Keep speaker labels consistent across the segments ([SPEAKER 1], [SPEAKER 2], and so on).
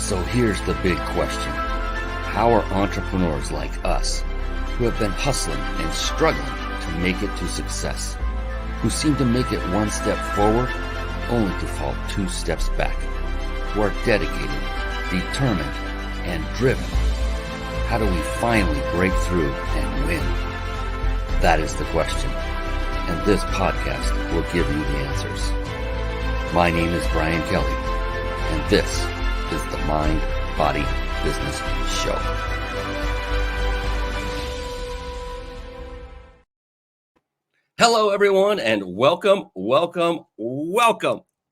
[SPEAKER 1] So here's the big question. How are entrepreneurs like us, who have been hustling and struggling to make it to success, who seem to make it one step forward only to fall two steps back, who are dedicated, determined, and driven, how do we finally break through and win? That is the question, and this podcast will give you the answers. My name is Brian Kelly, and this is the Mind, Body, Business Show. Hello, everyone, and welcome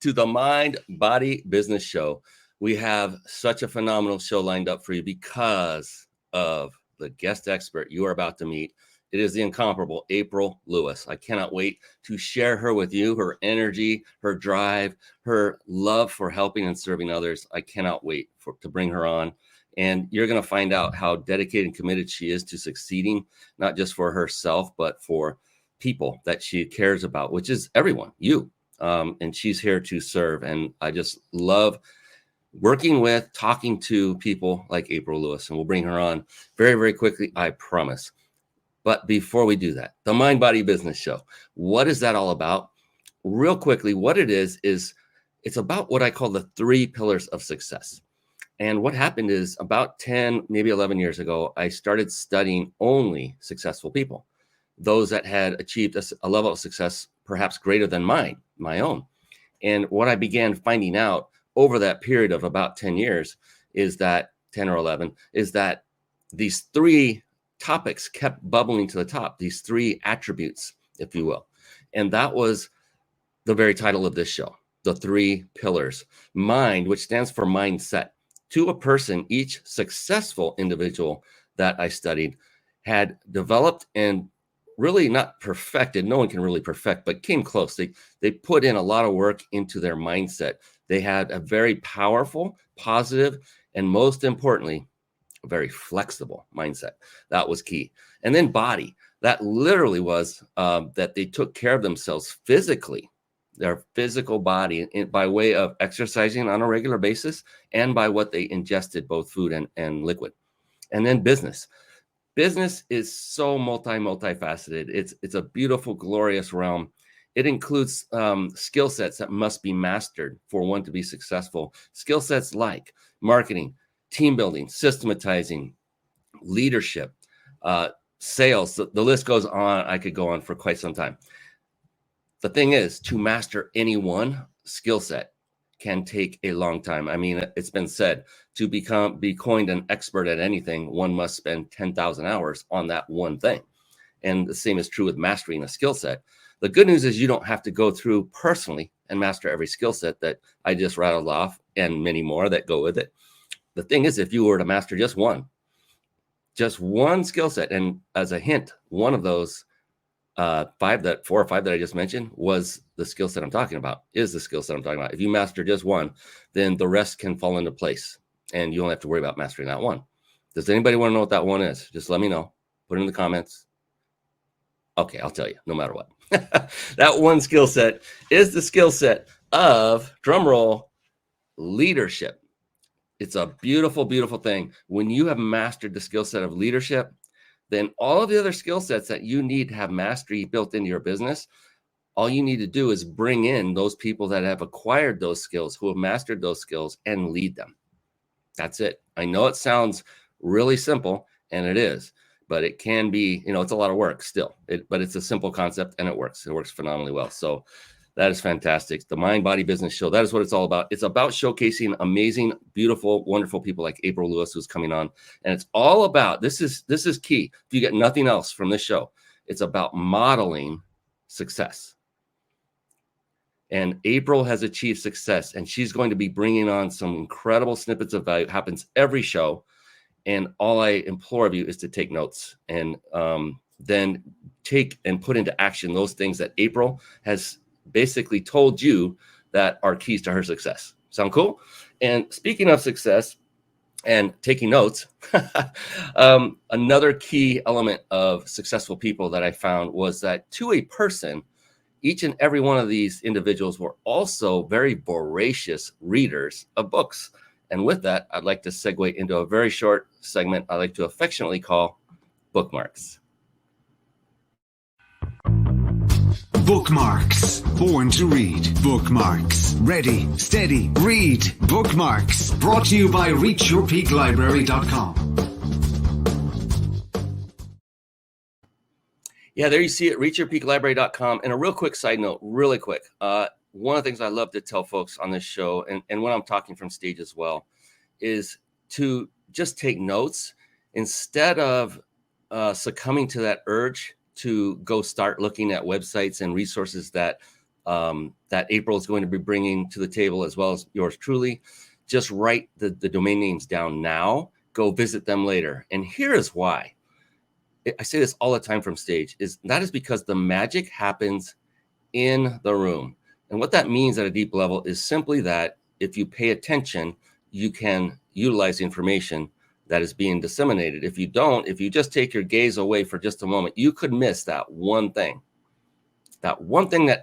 [SPEAKER 1] to the Mind, Body, Business Show. We have such a phenomenal show lined up for you because of the guest expert you are about to meet. It is the incomparable April Lewis. I cannot wait to share her with you, her energy, her drive, her love for helping and serving others. I cannot wait to bring her on. And you're going to find out how dedicated and committed she is to succeeding, not just for herself, but for people that she cares about, which is everyone, you. And she's here to serve. And I just love working with, talking to people like April Lewis. And we'll bring her on very, very quickly, I promise. But before we do that, the Mind, Body, Business Show, what is that all about? Real quickly, what it is it's about what I call the 3 pillars of success. And what happened is about 10, maybe 11 years ago, I started studying only successful people, those that had achieved a level of success perhaps greater than my own. And what I began finding out over that period of about 10 years is that 10 or 11 is that these 3 topics kept bubbling to the top, these 3 attributes, if you will. And that was the very title of this show, the 3 pillars. Mind, which stands for mindset. To a person, each successful individual that I studied had developed and really not perfected. No one can really perfect, but came close. They put in a lot of work into their mindset. They had a very powerful, positive, and most importantly, a very flexible mindset. That was key. And then body, that literally was that they took care of themselves physically, their physical body, by way of exercising on a regular basis and by what they ingested, both food and liquid. And then business. Business is so multifaceted. It's a beautiful, glorious realm. It includes skill sets that must be mastered for one to be successful. Skill sets like marketing, team building, systematizing, leadership, sales. The list goes on. I could go on for quite some time. The thing is, to master any one skill set can take a long time. I mean, it's been said, to be coined an expert at anything, one must spend 10,000 hours on that one thing. And the same is true with mastering a skill set. The good news is you don't have to go through personally and master every skill set that I just rattled off and many more that go with it. The thing is, if you were to master just one skill set, and as a hint, one of those 4 or 5 that I just mentioned was the skill set I'm talking about, is the skill set I'm talking about. If you master just one, then the rest can fall into place and you don't have to worry about mastering that one. Does anybody want to know what that one is? Just let me know. Put it in the comments. Okay, I'll tell you, no matter what. That one skill set is the skill set of, drum roll, leadership. It's a beautiful, beautiful thing. When you have mastered the skill set of leadership, then all of the other skill sets that you need to have mastery built into your business, all you need to do is bring in those people that have acquired those skills, who have mastered those skills, and lead them. That's it. I know it sounds really simple, and it is, but it can be, it's a lot of work still, but it's a simple concept and it works. It works phenomenally well. So that is fantastic. The Mind, Body, Business Show. That is what it's all about. It's about showcasing amazing, beautiful, wonderful people like April Lewis, who's coming on. And it's all about, this is key. If you get nothing else from this show, it's about modeling success. And April has achieved success, and she's going to be bringing on some incredible snippets of value. It happens every show. And all I implore of you is to take notes and then take and put into action those things that April has basically told you that are keys to her success. Sound cool? And speaking of success and taking notes, another key element of successful people that I found was that to a person, each and every one of these individuals were also very voracious readers of books. And with that, I'd like to segue into a very short segment I like to affectionately call bookmarks.
[SPEAKER 2] Bookmarks. Born to read. Bookmarks. Ready, steady, read. Bookmarks. Brought to you by reachyourpeaklibrary.com.
[SPEAKER 1] Yeah, there you see it, reachyourpeaklibrary.com. And a real quick side note, really quick. One of the things I love to tell folks on this show, and when I'm talking from stage as well, is to just take notes instead of succumbing to that urge to go start looking at websites and resources that that April is going to be bringing to the table, as well as yours truly. Just write the domain names down now, go visit them later. And here is why. I say this all the time from stage, that is because the magic happens in the room. And what that means at a deep level is simply that if you pay attention, you can utilize the information that is being disseminated. If you don't, if you just take your gaze away for just a moment, you could miss that one thing that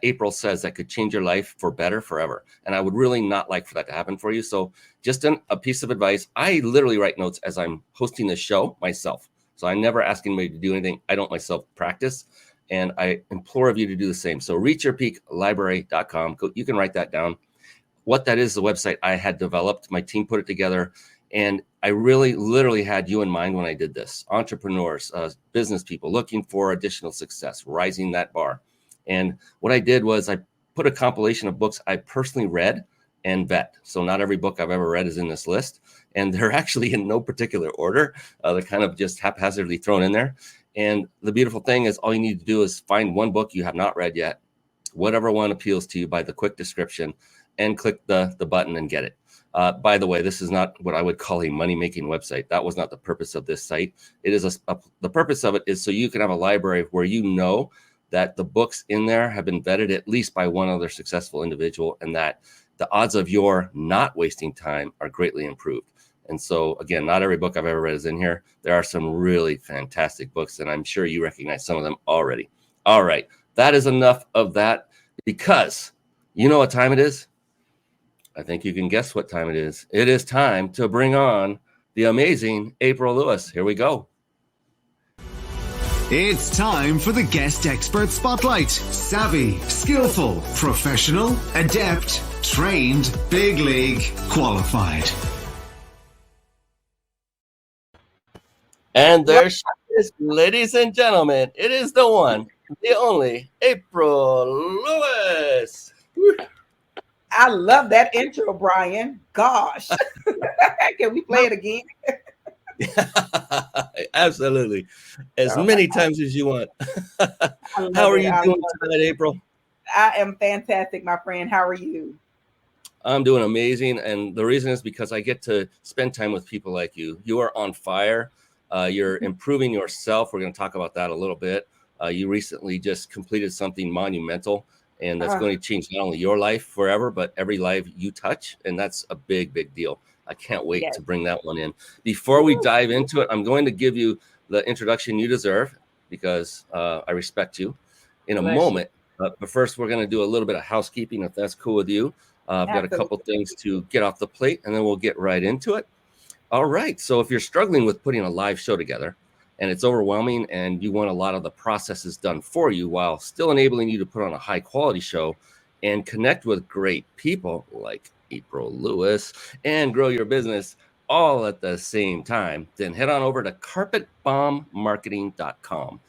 [SPEAKER 1] April says that could change your life for better forever. And I would really not like for that to happen for you. So just a piece of advice, I literally write notes as I'm hosting the show myself. So I never ask anybody to do anything. I don't myself practice. And I implore of you to do the same. So reachyourpeaklibrary.com. You can write that down. What that is, the website I had developed. My team put it together. And I really literally had you in mind when I did this. Entrepreneurs, business people looking for additional success, rising that bar. And what I did was I put a compilation of books I personally read and vet. So not every book I've ever read is in this list. And they're actually in no particular order. They're kind of just haphazardly thrown in there. And the beautiful thing is all you need to do is find one book you have not read yet, whatever one appeals to you by the quick description, and click the button and get it. By the way, this is not what I would call a money-making website. That was not the purpose of this site. It is the purpose of it is so you can have a library where you know that the books in there have been vetted at least by one other successful individual, and that the odds of your not wasting time are greatly improved. And so, again, not every book I've ever read is in here. There are some really fantastic books, and I'm sure you recognize some of them already. All right, that is enough of that, because you know what time it is? I think you can guess what time it is. It is time to bring on the amazing April Lewis. Here we go.
[SPEAKER 2] It's time for the Guest Expert Spotlight. Savvy, skillful, professional, adept, trained, big league, qualified.
[SPEAKER 1] And there she is, ladies and gentlemen. It is the one, the only April Lewis.
[SPEAKER 3] I love that intro, Brian. Gosh. Can we play it again?
[SPEAKER 1] Absolutely. As many times as you want. How are you doing tonight, April?
[SPEAKER 3] I am fantastic, my friend. How are you?
[SPEAKER 1] I'm doing amazing. And the reason is because I get to spend time with people like you. You are on fire. You're improving yourself. We're going to talk about that a little bit. You recently just completed something monumental, and that's going to change not only your life forever, but every life you touch. And that's a big, big deal. I can't wait to bring that one in. Before we dive into it, I'm going to give you the introduction you deserve, because I respect you in a moment. But first, we're going to do a little bit of housekeeping, if that's cool with you. I've got a couple things to get off the plate, and then we'll get right into it. All right. So if you're struggling with putting a live show together and it's overwhelming and you want a lot of the processes done for you while still enabling you to put on a high quality show and connect with great people like April Lewis and grow your business all at the same time, then head on over to carpetbombmarketing.com.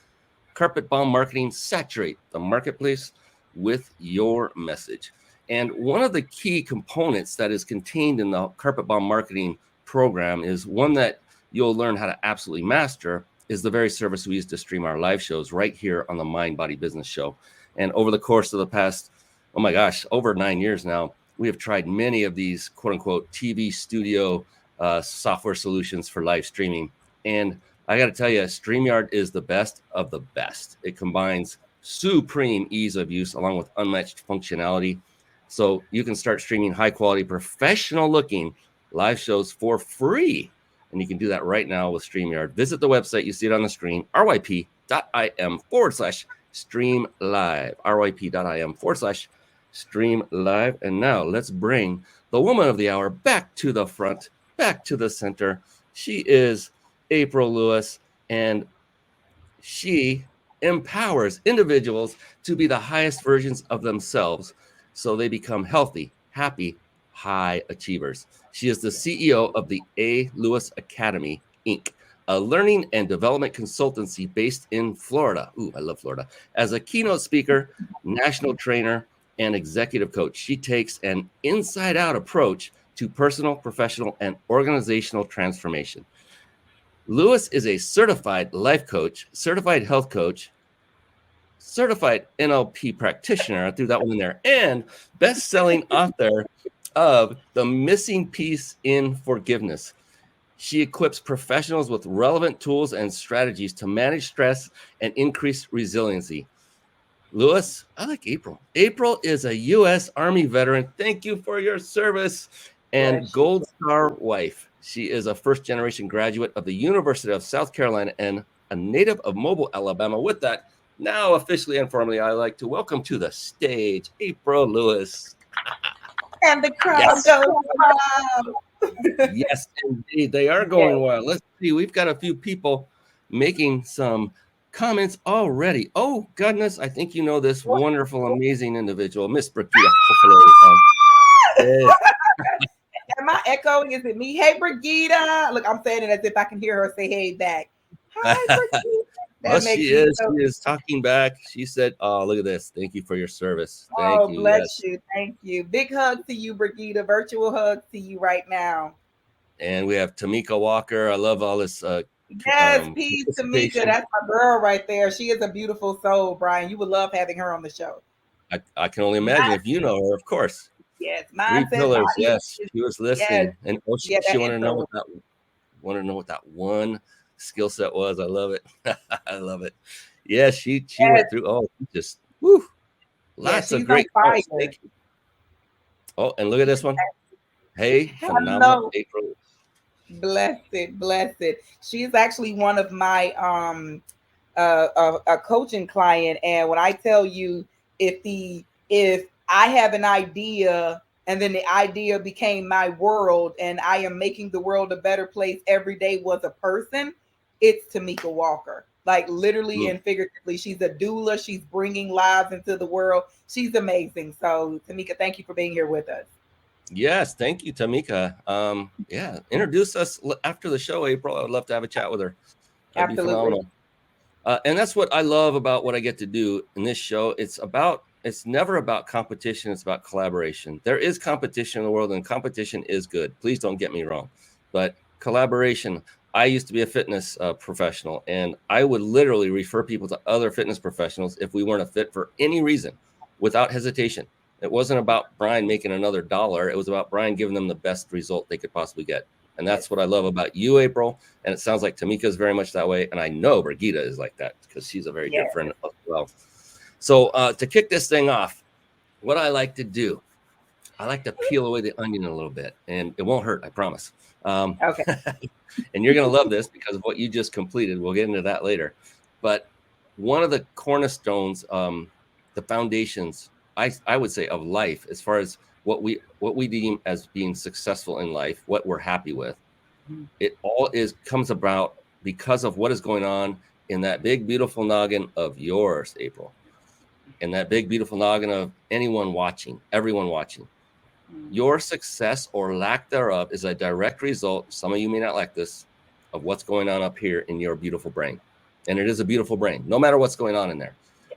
[SPEAKER 1] Carpet Bomb Marketing, saturate the marketplace with your message. And one of the key components that is contained in the Carpet Bomb Marketing program is one that you'll learn how to absolutely master, is the very service we use to stream our live shows right here on the Mind Body Business Show. And over the course of the past, oh my gosh, over 9 years now, we have tried many of these quote unquote TV studio software solutions for live streaming. And I got to tell you, StreamYard is the best of the best. It combines supreme ease of use along with unmatched functionality. So you can start streaming high quality, professional looking live shows for free. And you can do that right now with StreamYard. Visit the website. You see it on the screen, ryp.im/stream live, ryp.im/stream live. And now let's bring the woman of the hour back to the front. back to the center. She is April Lewis, and she empowers individuals to be the highest versions of themselves so they become healthy, happy, high achievers. She is the CEO of the A. Lewis Academy, Inc., a learning and development consultancy based in Florida. Ooh, I love Florida. As a keynote speaker, national trainer, and executive coach, she takes an inside-out approach to personal, professional, and organizational transformation. Lewis is a certified life coach, certified health coach, certified NLP practitioner. I threw that one in there, and best-selling author of The Missing Piece in Forgiveness. She equips professionals with relevant tools and strategies to manage stress and increase resiliency. Lewis, I like April. April is a U.S. Army veteran. Thank you for your service. And Gold Star wife. She is a first-generation graduate of the University of South Carolina and a native of Mobile, Alabama. With that, now officially and formally, I'd like to welcome to the stage April Lewis.
[SPEAKER 3] And the crowd goes wild.
[SPEAKER 1] Yes, indeed. They are going wild. Let's see. We've got a few people making some comments already. Oh, goodness. I think you know this wonderful, amazing individual, Miss Brigida.
[SPEAKER 3] Am I echoing? Is it me? Hey, Brigida. Look, I'm saying it as if I can hear her say hey back. Hi, Brigida.
[SPEAKER 1] Well, she is talking back. She said, oh, look at this. Thank you for your service. Thank you.
[SPEAKER 3] Bless you. Thank you. Big hug to you, Brigida. Virtual hug to you right now.
[SPEAKER 1] And we have Tamika Walker. I love all this.
[SPEAKER 3] Yes, peace, Tamika. That's my girl right there. She is a beautiful soul, Brian. You would love having her on the show.
[SPEAKER 1] I can only imagine if you know her, of course.
[SPEAKER 3] Yes,
[SPEAKER 1] Three pillars. Yes, she was listening, and she wanted to know what that one skill set was. I love it. I love it. Yeah, she went through. Oh, just lots of great points. Thank you. Oh, and look at this one. Hey, phenomenal April.
[SPEAKER 3] Blessed. She's actually one of my a coaching client, and when I tell you, if I have an idea and then the idea became my world and I am making the world a better place every day was a person, it's Tamika Walker. Like literally and figuratively, she's a doula. She's bringing lives into the world. She's amazing. So Tamika, thank you for being here with us.
[SPEAKER 1] Yes, thank you, Tamika. Introduce us after the show, April. I would love to have a chat with her. That'd
[SPEAKER 3] Absolutely.
[SPEAKER 1] be phenomenal. And that's what I love about what I get to do in this show. It's never about competition. It's about collaboration. There is competition in the world, and competition is good. Please don't get me wrong. But collaboration, I used to be a fitness professional, and I would literally refer people to other fitness professionals if we weren't a fit for any reason, without hesitation. It wasn't about Brian making another dollar. It was about Brian giving them the best result they could possibly get. And that's what I love about you, April. And it sounds like Tamika is very much that way. And I know Brigida is like that because she's a very good friend as well. So to kick this thing off, what I like to do, I like to peel away the onion a little bit. And it won't hurt, I promise.
[SPEAKER 3] Okay.
[SPEAKER 1] And you're going to love this because of what you just completed. We'll get into that later. But one of the cornerstones, the foundations, I would say, of life, as far as what we deem as being successful in life, what we're happy with, it all comes about because of what is going on in that big, beautiful noggin of yours, April, and that big, beautiful noggin of everyone watching. Your success or lack thereof is a direct result, some of you may not like this, of what's going on up here in your beautiful brain. And it is a beautiful brain, no matter what's going on in there,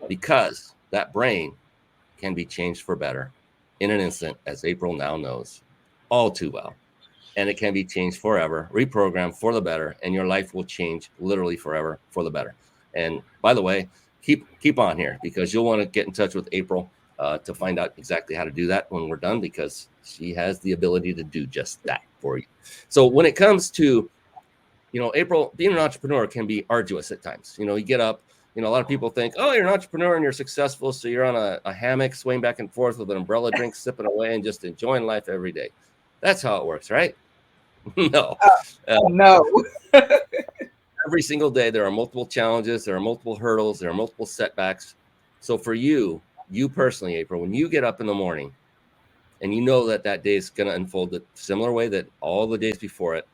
[SPEAKER 1] because that brain can be changed for better in an instant, as April now knows all too well. And it can be changed forever, reprogrammed for the better, and your life will change literally forever for the better. And by the way, keep on here, because you'll want to get in touch with April to find out exactly how to do that when we're done, because she has the ability to do just that for you. So when it comes to, April, being an entrepreneur can be arduous at times. You get up, a lot of people think, oh, you're an entrepreneur and you're successful, so you're on a hammock swaying back and forth with an umbrella drink, sipping away and just enjoying life every day. That's how it works, right? No.
[SPEAKER 3] No.
[SPEAKER 1] Every single day, there are multiple challenges, there are multiple hurdles, there are multiple setbacks. So for you personally, April, when you get up in the morning and you know that that day is going to unfold the similar way that all the days before it.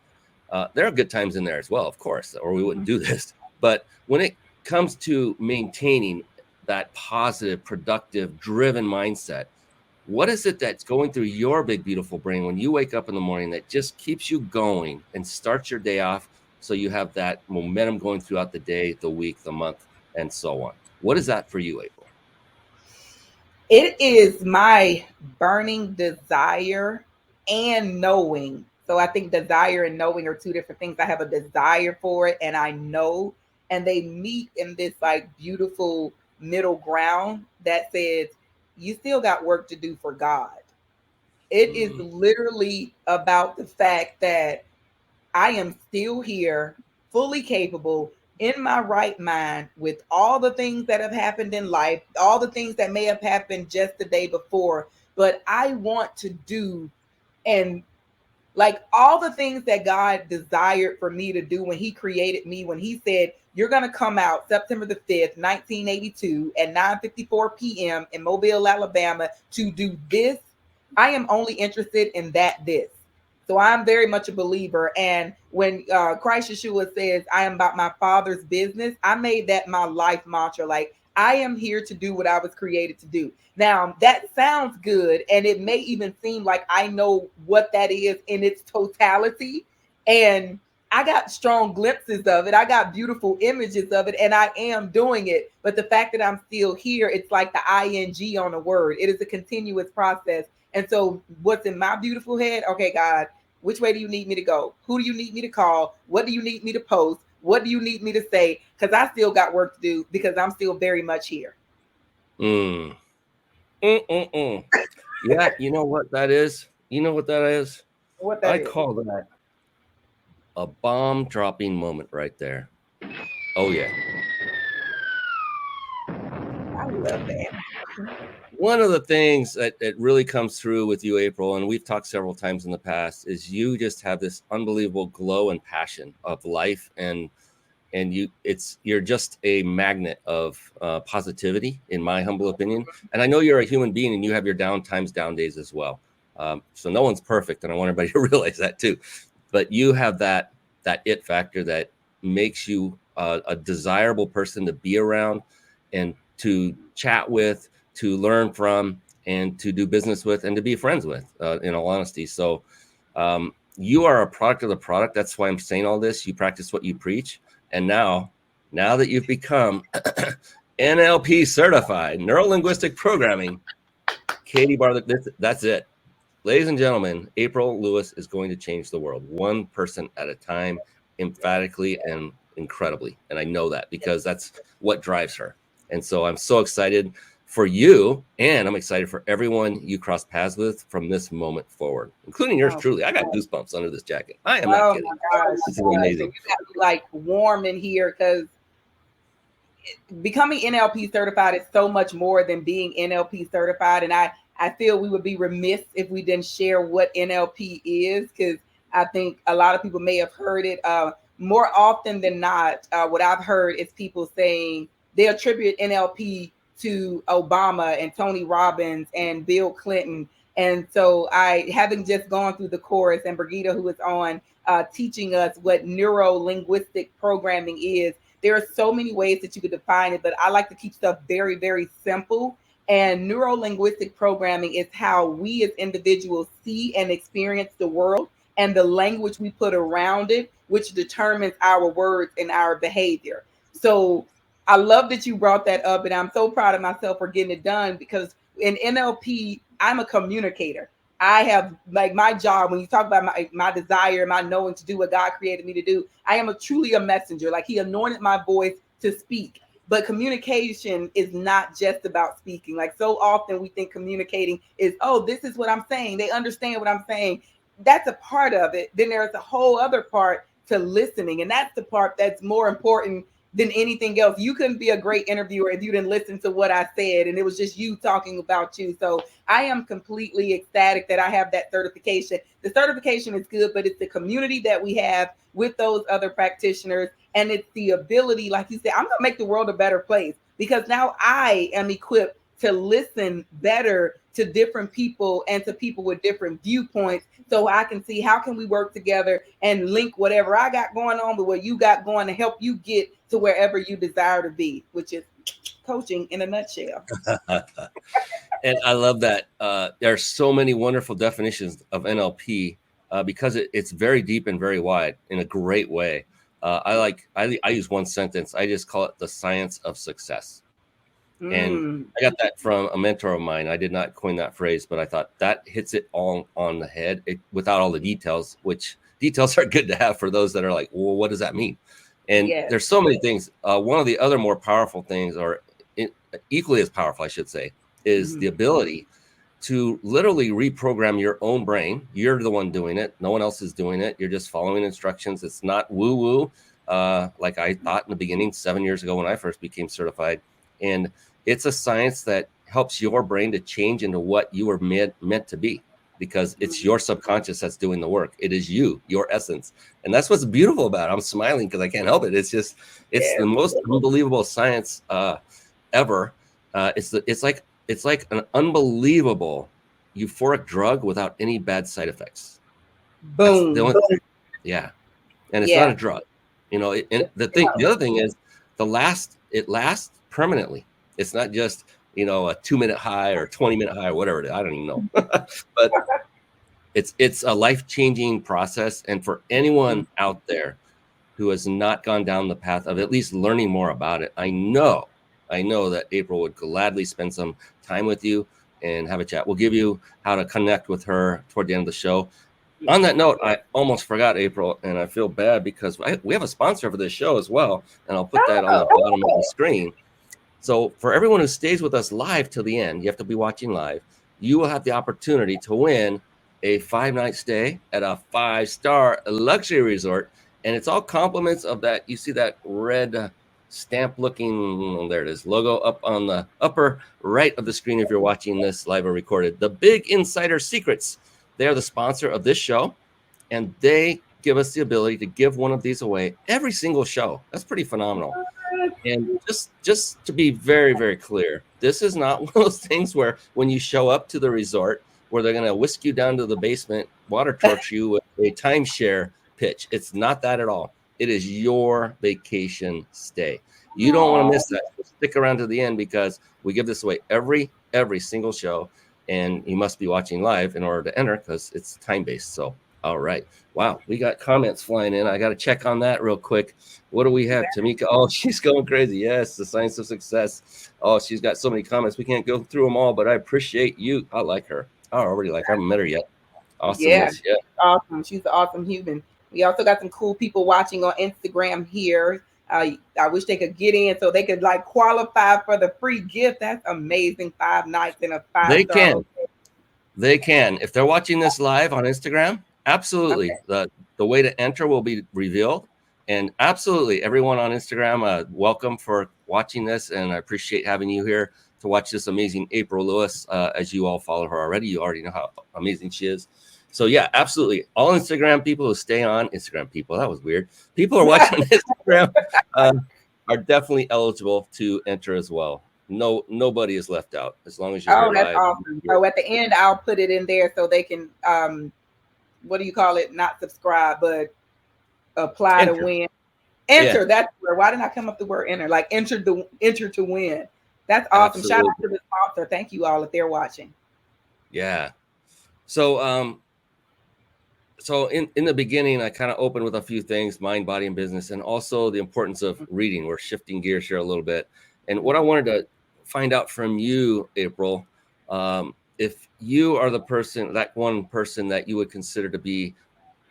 [SPEAKER 1] There are good times in there as well, of course, or we wouldn't do this. But when it comes to maintaining that positive, productive, driven mindset, what is it that's going through your big, beautiful brain when you wake up in the morning that just keeps you going and starts your day off so you have that momentum going throughout the day, the week, the month, and so on? What is that for you, April?
[SPEAKER 3] It is my burning desire and knowing. So I think desire and knowing are two different things. I have a desire for it and I know, and they meet in this like beautiful middle ground that says, you still got work to do for God. It is literally about the fact that I am still here, fully capable, in my right mind, with all the things that have happened in life, all the things that may have happened just the day before. But I want to do, and like all the things that God desired for me to do when He created me, when He said, you're going to come out September the 5th, 1982 at 9:54 p.m. in Mobile, Alabama to do this. I am only interested in this. So I'm very much a believer. And when Christ Yeshua says, I am about my Father's business, I made that my life mantra. Like, I am here to do what I was created to do. Now, that sounds good. And it may even seem like I know what that is in its totality. And I got strong glimpses of it. I got beautiful images of it. And I am doing it. But the fact that I'm still here, it's like the ing on a word. It is a continuous process. And so what's in my beautiful head? Okay, God, which way do you need me to go? Who do you need me to call? What do you need me to post? What do you need me to say? Because I still got work to do because I'm still very much here.
[SPEAKER 1] Yeah, you know what that is? You know what that is?
[SPEAKER 3] What that
[SPEAKER 1] I
[SPEAKER 3] is?
[SPEAKER 1] call that a bomb dropping moment right there. Oh, yeah.
[SPEAKER 3] I love that.
[SPEAKER 1] One of the things that really comes through with you, April, and we've talked several times in the past, is you just have this unbelievable glow and passion of life, and you're just a magnet of positivity, in my humble opinion. And I know you're a human being, and you have your down times, down days as well. So no one's perfect, and I want everybody to realize that too. But you have that it factor that makes you a desirable person to be around and to chat with, to learn from, and to do business with, and to be friends with, in all honesty. So you are a product of the product. That's why I'm saying all this. You practice what you preach. And now that you've become NLP certified, neuro-linguistic programming, Katie Bartlett, that's it. Ladies and gentlemen, April Lewis is going to change the world one person at a time, emphatically and incredibly. And I know that because that's what drives her. And so I'm so excited for you, and I'm excited for everyone you cross paths with from this moment forward, including yours truly. I got goosebumps under this jacket. I am not kidding.
[SPEAKER 3] My gosh,
[SPEAKER 1] this is amazing.
[SPEAKER 3] You got me like warm in here because becoming NLP certified is so much more than being NLP certified. And I feel we would be remiss if we didn't share what NLP is, because I think a lot of people may have heard it. More often than not, what I've heard is people saying they attribute NLP to Obama and Tony Robbins and Bill Clinton. And so having just gone through the course, and Brigitte, who is on teaching us what neuro-linguistic programming is, there are so many ways that you could define it, but I like to keep stuff very, very simple. And neuro-linguistic programming is how we as individuals see and experience the world, and the language we put around it, which determines our words and our behavior. So I love that you brought that up, and I'm so proud of myself for getting it done, because in NLP, I'm a communicator. I have, like, my job, when you talk about my desire, my knowing to do what God created me to do, I am truly a messenger. Like, He anointed my voice to speak. But communication is not just about speaking. Like, so often we think communicating is, oh, this is what I'm saying. They understand what I'm saying. That's a part of it. Then there's a whole other part to listening. And that's the part that's more important than anything else. You couldn't be a great interviewer if you didn't listen to what I said and it was just you talking about you. So I am completely ecstatic that I have that certification. The certification is good, but it's the community that we have with those other practitioners. And it's the ability, like you said, I'm going to make the world a better place, because now I am equipped to listen better to different people and to people with different viewpoints, so I can see how can we work together and link whatever I got going on with what you got going to help you get to wherever you desire to be, which is coaching in a nutshell.
[SPEAKER 1] And I love that. There are so many wonderful definitions of NLP because it's very deep and very wide in a great way. I use one sentence. I just call it the science of success. And I got that from a mentor of mine. I did not coin that phrase, but I thought that hits it all on the head without all the details, which details are good to have for those that are like, well, what does that mean? And there's so many things. One of the other more powerful things, or equally as powerful, I should say, is the ability to literally reprogram your own brain. You're the one doing it. No one else is doing it. You're just following instructions. It's not woo-woo like I thought in the beginning 7 years ago when I first became certified. And it's a science that helps your brain to change into what you were meant to be, because it's your subconscious that's doing the work. It is you, your essence. And that's what's beautiful about it. I'm smiling because I can't help it. It's just, it's the most unbelievable science ever. It's like an unbelievable euphoric drug without any bad side effects.
[SPEAKER 3] Boom.
[SPEAKER 1] Yeah. And it's not a drug. You know, the other thing is it lasts permanently. It's not just, you know, a 2-minute high or 20-minute high or whatever it is. I don't even know. But it's a life-changing process. And for anyone out there who has not gone down the path of at least learning more about it, I know that April would gladly spend some time with you and have a chat. We'll give you how to connect with her toward the end of the show. On that note, I almost forgot, April, and I feel bad because we have a sponsor for this show as well, and I'll put that on the bottom of the screen. So for everyone who stays with us live till the end, you have to be watching live, you will have the opportunity to win a 5-night stay at a 5-star luxury resort, and it's all compliments of that. You see that red stamp looking, there it is, logo up on the upper right of the screen if you're watching this live or recorded. The Big Insider Secrets. They are the sponsor of this show, and they give us the ability to give one of these away every single show. That's pretty phenomenal. And just to be very, very clear, this is not one of those things where when you show up to the resort where they're going to whisk you down to the basement, water torch you with a timeshare pitch. It's not that at all. It is your vacation stay. You don't want to miss that. Stick around to the end because we give this away every single show, and you must be watching live in order to enter because it's time-based. So, all right. Wow, we got comments flying in. I got to check on that real quick. What do we have, Tamika? Oh, she's going crazy. Yes, the science of success. Oh, she's got so many comments. We can't go through them all, but I appreciate you. I like her. I already like her. I haven't met her yet. Awesome.
[SPEAKER 3] Yeah. Awesome. She's an awesome human. We also got some cool people watching on Instagram here. I wish they could get in so they could like qualify for the free gift. That's amazing. 5 nights in a 5-star.
[SPEAKER 1] They can. If they're watching this live on Instagram, absolutely. Okay. The way to enter will be revealed. And absolutely, everyone on Instagram, welcome for watching this. And I appreciate having you here to watch this amazing April Lewis. As you all follow her already, you already know how amazing she is. So yeah, absolutely. All Instagram people who stay on Instagram people, that was weird. People who are watching Instagram are definitely eligible to enter as well. Nobody is left out as long as you're
[SPEAKER 3] here that's live. Awesome. So at the end, I'll put it in there so they can, what do you call it? Not subscribe, but apply to win. Enter. Yeah. That's where. Why didn't I come up the word enter? Like enter to win. That's awesome. Absolutely. Shout out to the sponsor. Thank you all if they're watching.
[SPEAKER 1] Yeah. So in the beginning, I kind of opened with a few things, mind, body, and business, and also the importance of reading. We're shifting gears here a little bit. And what I wanted to find out from you, April, if you are that one person that you would consider to be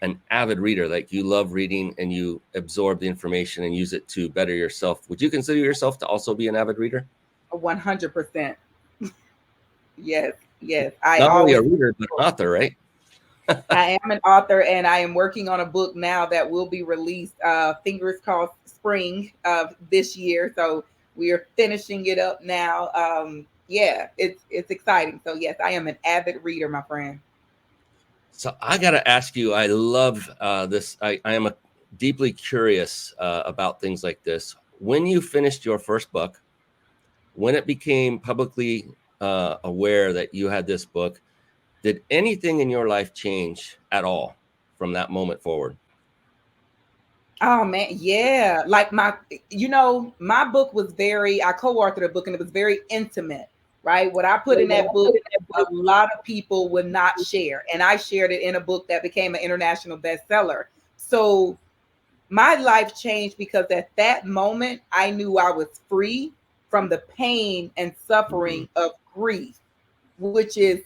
[SPEAKER 1] an avid reader, like you love reading and you absorb the information and use it to better yourself. Would you consider yourself to also be an avid reader?
[SPEAKER 3] 100%. Yes.
[SPEAKER 1] Not only a reader, but an author, right?
[SPEAKER 3] I am an author, and I am working on a book now that will be released, fingers crossed, spring of this year. So we are finishing it up now. It's exciting. So yes, I am an avid reader, my friend.
[SPEAKER 1] So I got to ask you, I love this. I am deeply curious about things like this. When you finished your first book, when it became publicly aware that you had this book, did anything in your life change at all from that moment forward?
[SPEAKER 3] Oh man, yeah. Like my book was I co-authored a book and it was very intimate, right? What I put in that book, a lot of people would not share. And I shared it in a book that became an international bestseller. So my life changed because at that moment, I knew I was free from the pain and suffering of grief, which is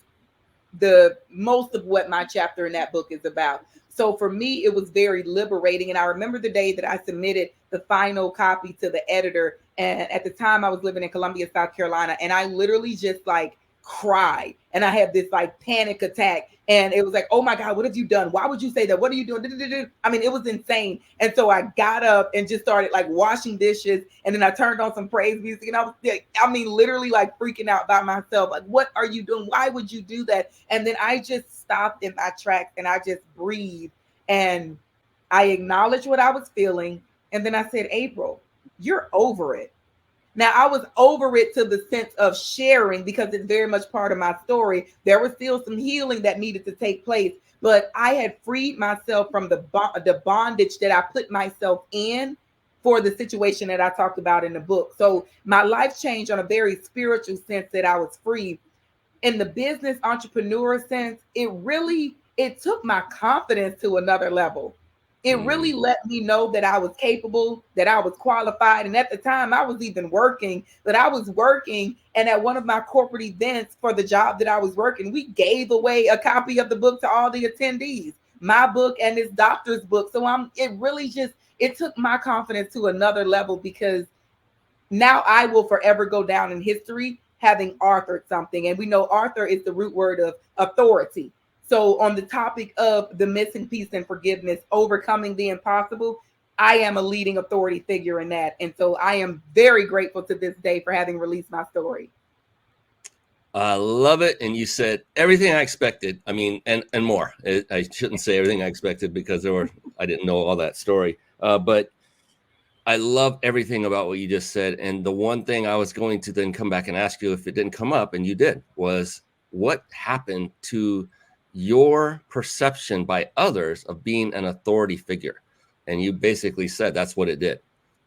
[SPEAKER 3] the most of what my chapter in that book is about. So for me, it was very liberating. And I remember the day that I submitted the final copy to the editor. And at the time I was living in Columbia, South Carolina, and I literally just like cried. And I had this like panic attack. And it was like, oh my God, what have you done? Why would you say that? What are you doing? I mean, it was insane. And so I got up and just started like washing dishes. And then I turned on some praise music. And I was like, literally like freaking out by myself. Like, what are you doing? Why would you do that? And then I just stopped in my tracks and I just breathed. And I acknowledged what I was feeling. And then I said, April, you're over it. Now, I was over it to the sense of sharing because it's very much part of my story. There was still some healing that needed to take place, but I had freed myself from the bondage that I put myself in for the situation that I talked about in the book. So my life changed on a very spiritual sense that I was free. In the business entrepreneur sense, it took my confidence to another level. It really let me know that I was capable, that I was qualified. And at the time I was even working, and at one of my corporate events for the job that I was working, we gave away a copy of the book to all the attendees, my book and this doctor's book. So it took my confidence to another level because now I will forever go down in history having authored something. And we know author is the root word of authority. So on the topic of the missing piece and forgiveness, overcoming the impossible, I am a leading authority figure in that. And so I am very grateful to this day for having released my story.
[SPEAKER 1] I love it. And you said everything I expected. I mean, and more. I shouldn't say everything I expected because I didn't know all that story. But I love everything about what you just said. And the one thing I was going to then come back and ask you if it didn't come up, and you did, was what happened to your perception by others of being an authority figure? And you basically said that's what it did.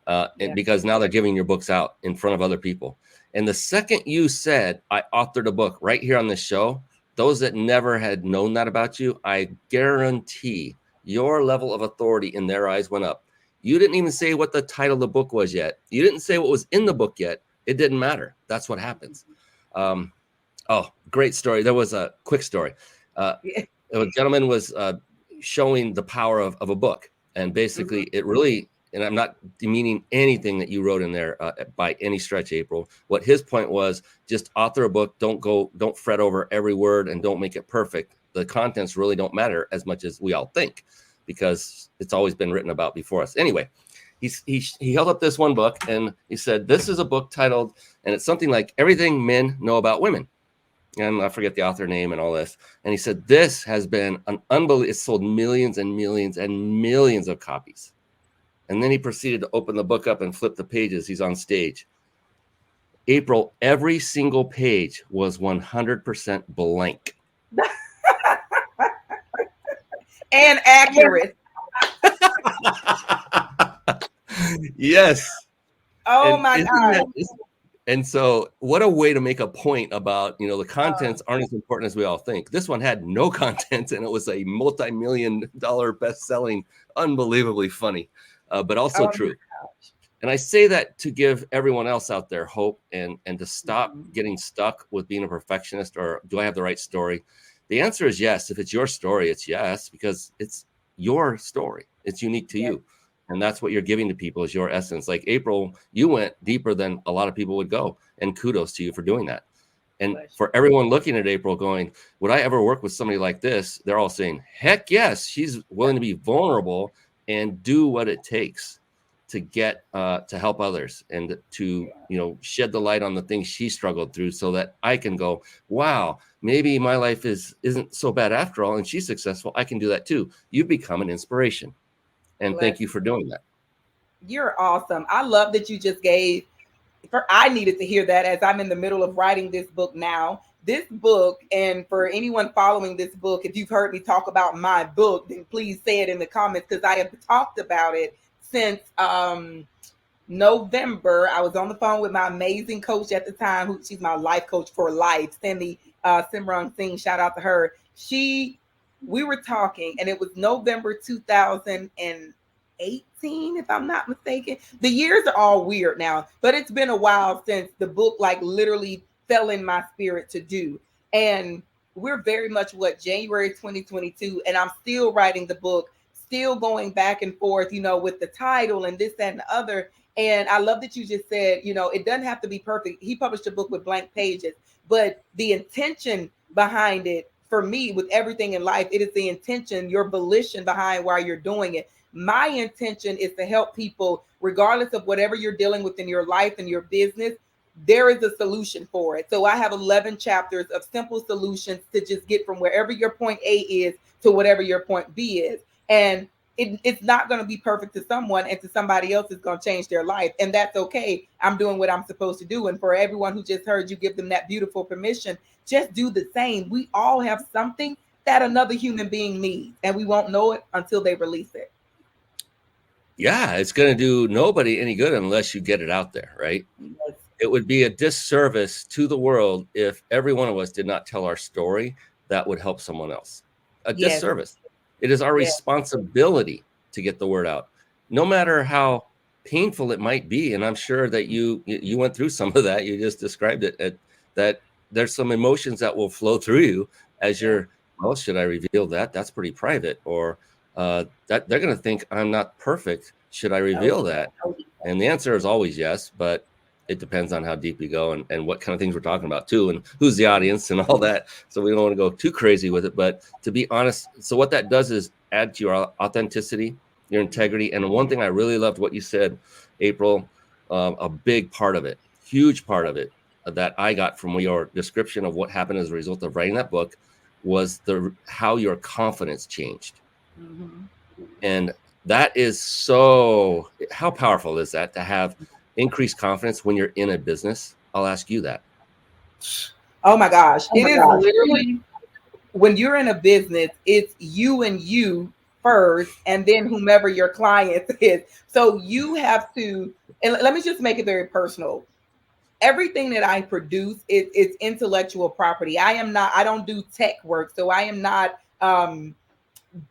[SPEAKER 1] And because now they're giving your books out in front of other people. And the second you said, I authored a book right here on this show, those that never had known that about you, I guarantee your level of authority in their eyes went up. You didn't even say what the title of the book was yet. You didn't say what was in the book yet. It didn't matter. That's what happens. Oh, great story. There was a quick story. A gentleman was showing the power of a book. And basically it really, and I'm not demeaning anything that you wrote in there by any stretch, April. What his point was, just author a book. Don't fret over every word and don't make it perfect. The contents really don't matter as much as we all think because it's always been written about before us. Anyway, he held up this one book and he said, this is a book titled, and it's something like Everything Men Know About Women. And I forget the author name and all this. And he said, this has been an unbelievable, it's sold millions and millions and millions of copies. And then he proceeded to open the book up and flip the pages. He's on stage. April, every single page was 100% blank.
[SPEAKER 3] And accurate.
[SPEAKER 1] Yes.
[SPEAKER 3] Oh my God.
[SPEAKER 1] And so what a way to make a point about, the contents aren't as important as we all think. This one had no content and it was a multi-million-dollar best-selling, unbelievably funly, but also true. And I say that to give everyone else out there hope and to stop getting stuck with being a perfectionist or do I have the right story? The answer is yes. If it's your story, it's yes, because it's your story. It's unique to you. And that's what you're giving to people is your essence. Like April, you went deeper than a lot of people would go. And kudos to you for doing that. And for everyone looking at April going, would I ever work with somebody like this? They're all saying, heck yes, she's willing to be vulnerable and do what it takes to get to help others and to, shed the light on the things she struggled through so that I can go, wow, maybe my life isn't so bad after all. And she's successful. I can do that too. You've become an inspiration. And thank you for doing that.
[SPEAKER 3] You're awesome. I love that you just gave I needed to hear that as I'm in the middle of writing this book now. This book, and for anyone following this book, if you've heard me talk about my book, then please say it in the comments, because I have talked about it since November. I was on the phone with my amazing coach at the time, she's my life coach for life, Cindy Simran Singh, shout out to her. We were talking, and it was November 2018, if I'm not mistaken. The years are all weird now, but it's been a while since the book like literally fell in my spirit to do. And we're very much January 2022, and I'm still writing the book, still going back and forth, with the title and this, that, and the other. And I love that you just said, it doesn't have to be perfect. He published a book with blank pages, but the intention behind it, for me, with everything in life, it is the intention, your volition behind why you're doing it. My intention is to help people, regardless of whatever you're dealing with in your life and your business. There is a solution for it. So I have 11 chapters of simple solutions to just get from wherever your point A is to whatever your point B is. And it's not going to be perfect to someone, and to somebody else it's going to change their life. And that's okay. I'm doing what I'm supposed to do. And for everyone who just heard you give them that beautiful permission, just do the same. We all have something that another human being needs, and we won't know it until they release it.
[SPEAKER 1] Yeah, it's going to do nobody any good unless you get it out there, right? Yes. It would be a disservice to the world if every one of us did not tell our story that would help someone else. Disservice. It is our responsibility to get the word out, no matter how painful it might be. And I'm sure that you went through some of that. You just described it, that there's some emotions that will flow through you as you're, well, should I reveal that? That's pretty private. Or that they're going to think I'm not perfect. Should I reveal that? And the answer is always yes, but it depends on how deep you go and what kind of things we're talking about too, and who's the audience and all that. So we don't want to go too crazy with it, but to be honest, so what that does is add to your authenticity, your integrity. And one thing I really loved what you said, April, a big part of it, huge part of it that I got from your description of what happened as a result of writing that book was how your confidence changed. Mm-hmm. And that is how powerful is that to have increased confidence when you're in a business? I'll ask you that.
[SPEAKER 3] Oh my gosh. It is literally, when you're in a business, it's you and you first, and then whomever your client is. So you have to, and let me just make it very personal. Everything that I produce is intellectual property. I don't do tech work. So I am not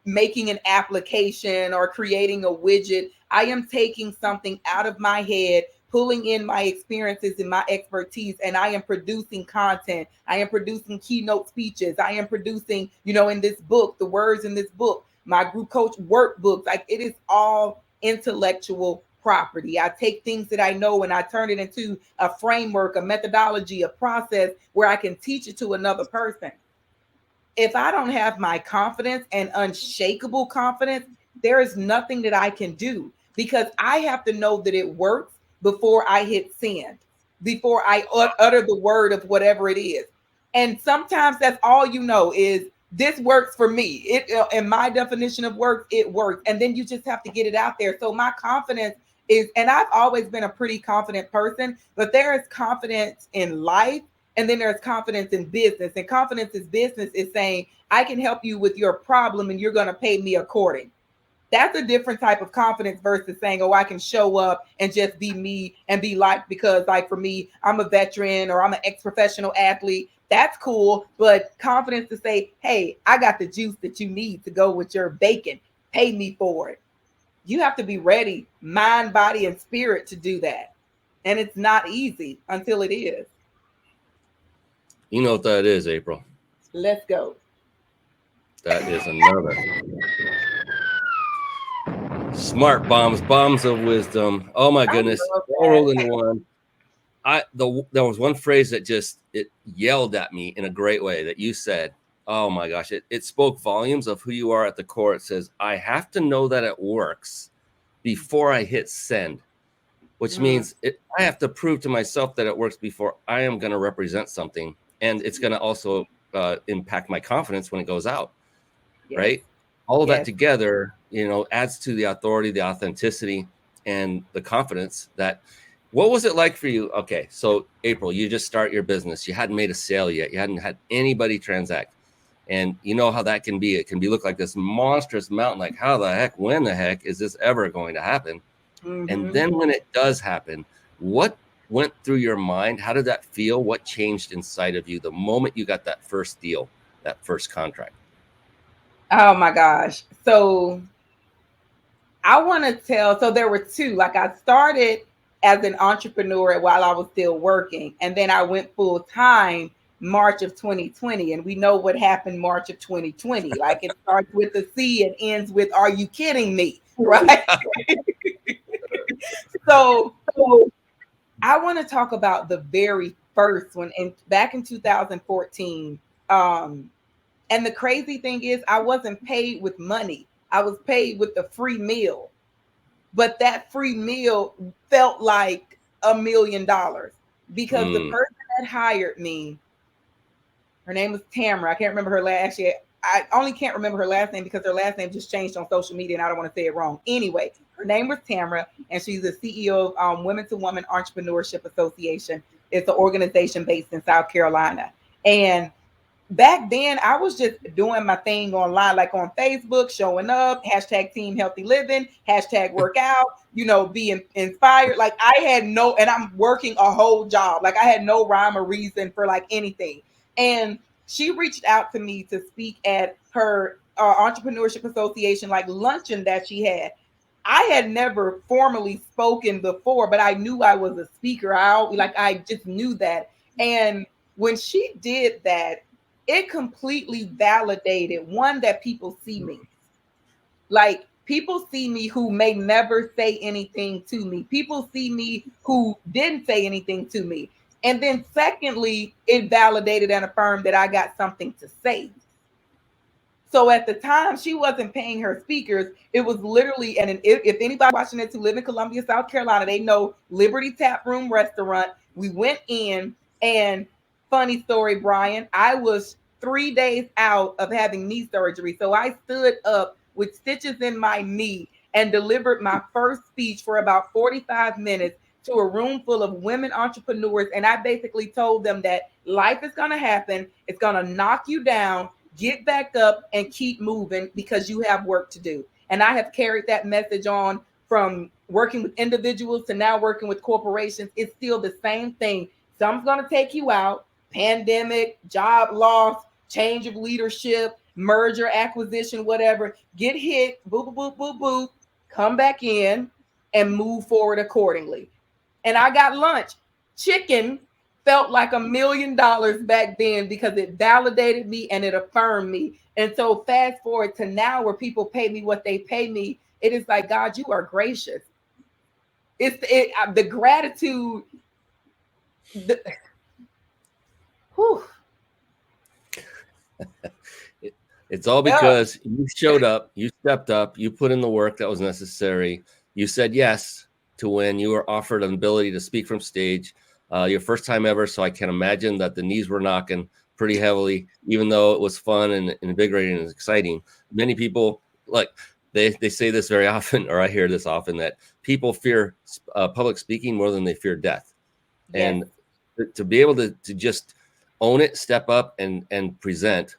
[SPEAKER 3] making an application or creating a widget. I am taking something out of my head, pulling in my experiences and my expertise, and I am producing content. I am producing keynote speeches. I am producing, in this book, the words in this book, my group coach workbooks. Like, it is all intellectual property. I take things that I know and I turn it into a framework, a methodology, a process where I can teach it to another person. If I don't have my confidence and unshakable confidence, there is nothing that I can do, because I have to know that it works before I hit send, before I utter the word of whatever it is. And sometimes that's all is this works for me. In my definition of work, it works. And then you just have to get it out there. So my confidence is, and I've always been a pretty confident person, but there is confidence in life. And then there's confidence in business. And confidence in business is saying, I can help you with your problem and you're going to pay me according. That's a different type of confidence versus saying, oh, I can show up and just be me and be liked because, like, for me, I'm a veteran or I'm an ex-professional athlete. That's cool. But confidence to say, hey, I got the juice that you need to go with your bacon. Pay me for it. You have to be ready, mind, body, and spirit to do that. And it's not easy until it is.
[SPEAKER 1] You know what that is, April?
[SPEAKER 3] Let's go.
[SPEAKER 1] That is another smart bombs of wisdom. Oh my goodness, all rolled into one. There was one phrase that it yelled at me in a great way that you said. Oh my gosh, it spoke volumes of who you are at the core. It says, I have to know that it works before I hit send, which means I have to prove to myself that it works before I am going to represent something. And it's going to also impact my confidence when it goes out, right? All of that together, adds to the authority, the authenticity, and the confidence that, What was it like for you? Okay, so April, you just start your business. You hadn't made a sale yet. You hadn't had anybody transact. And you know how that can be. It can be look like this monstrous mountain. Like, how the heck, when the heck is this ever going to happen?
[SPEAKER 3] Mm-hmm.
[SPEAKER 1] And then when it does happen, what went through your mind? How did that feel? What changed inside of you the moment you got that first deal, that first contract?
[SPEAKER 3] Oh my gosh. So I want to tell, so there were two. Like, I started as an entrepreneur while I was still working, and then I went full time March of 2020. And we know what happened March of 2020. Like, it starts with a C and ends with, "Are you kidding me?" Right? So I want to talk about the very first one, and back in 2014. And the crazy thing is, I wasn't paid with money. I was paid with the free meal. But that free meal felt like $1 million, because the person that hired me, her name was Tamara. I can't remember her last. Actually, I only can't remember her last name because her last name just changed on social media, and I don't want to say it wrong. Anyway, her name was Tamara, and she's the CEO of Women to Women Entrepreneurship Association. It's an organization based in South Carolina. And back then, I was just doing my thing online, like on Facebook, showing up, hashtag team healthy living, hashtag workout, being inspired. Like, I had no, and I'm working a whole job. Like, I had no rhyme or reason for like anything. And she reached out to me to speak at her entrepreneurship association, like luncheon that she had. I had never formally spoken before, but I knew I was a speaker. I just knew that. And when she did that, it completely validated, one, that people see me. Like, people see me who may never say anything to me. People see me who didn't say anything to me. And then secondly, it validated and affirmed that I got something to say. So at the time, she wasn't paying her speakers. It was literally, and if anybody watching this who live in Columbia, South Carolina, they know Liberty Tap Room Restaurant. We went in, and funny story, Brian, I was 3 days out of having knee surgery. So I stood up with stitches in my knee and delivered my first speech for about 45 minutes to a room full of women entrepreneurs. And I basically told them that life is going to happen. It's going to knock you down. Get back up and keep moving, because you have work to do. And I have carried that message on from working with individuals to now working with corporations. It's still the same thing. Some's going to take you out. Pandemic, job loss, change of leadership, merger, acquisition, whatever. Get hit, boop, boop, boop, boop, boop, come back in and move forward accordingly. And I got lunch. Chicken felt like $1 million back then, because it validated me and it affirmed me. And so fast forward to now, where people pay me what they pay me, it is like, God, you are gracious. It's the gratitude.
[SPEAKER 1] It's all because you showed up, you stepped up, you put in the work that was necessary. You said yes to when you were offered an ability to speak from stage, your first time ever. So I can imagine that the knees were knocking pretty heavily, even though it was fun and invigorating and exciting. Many people, like, they say this very often, or I hear this often, that people fear public speaking more than they fear death. Yes. And to be able to just own it, step up and present,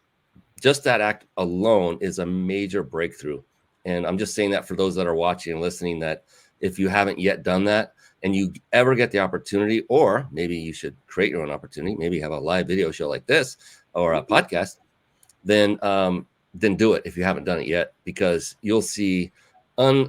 [SPEAKER 1] just that act alone is a major breakthrough. And I'm just saying that for those that are watching and listening, that if you haven't yet done that and you ever get the opportunity, or maybe you should create your own opportunity, maybe have a live video show like this or a podcast, then do it if you haven't done it yet, because you'll see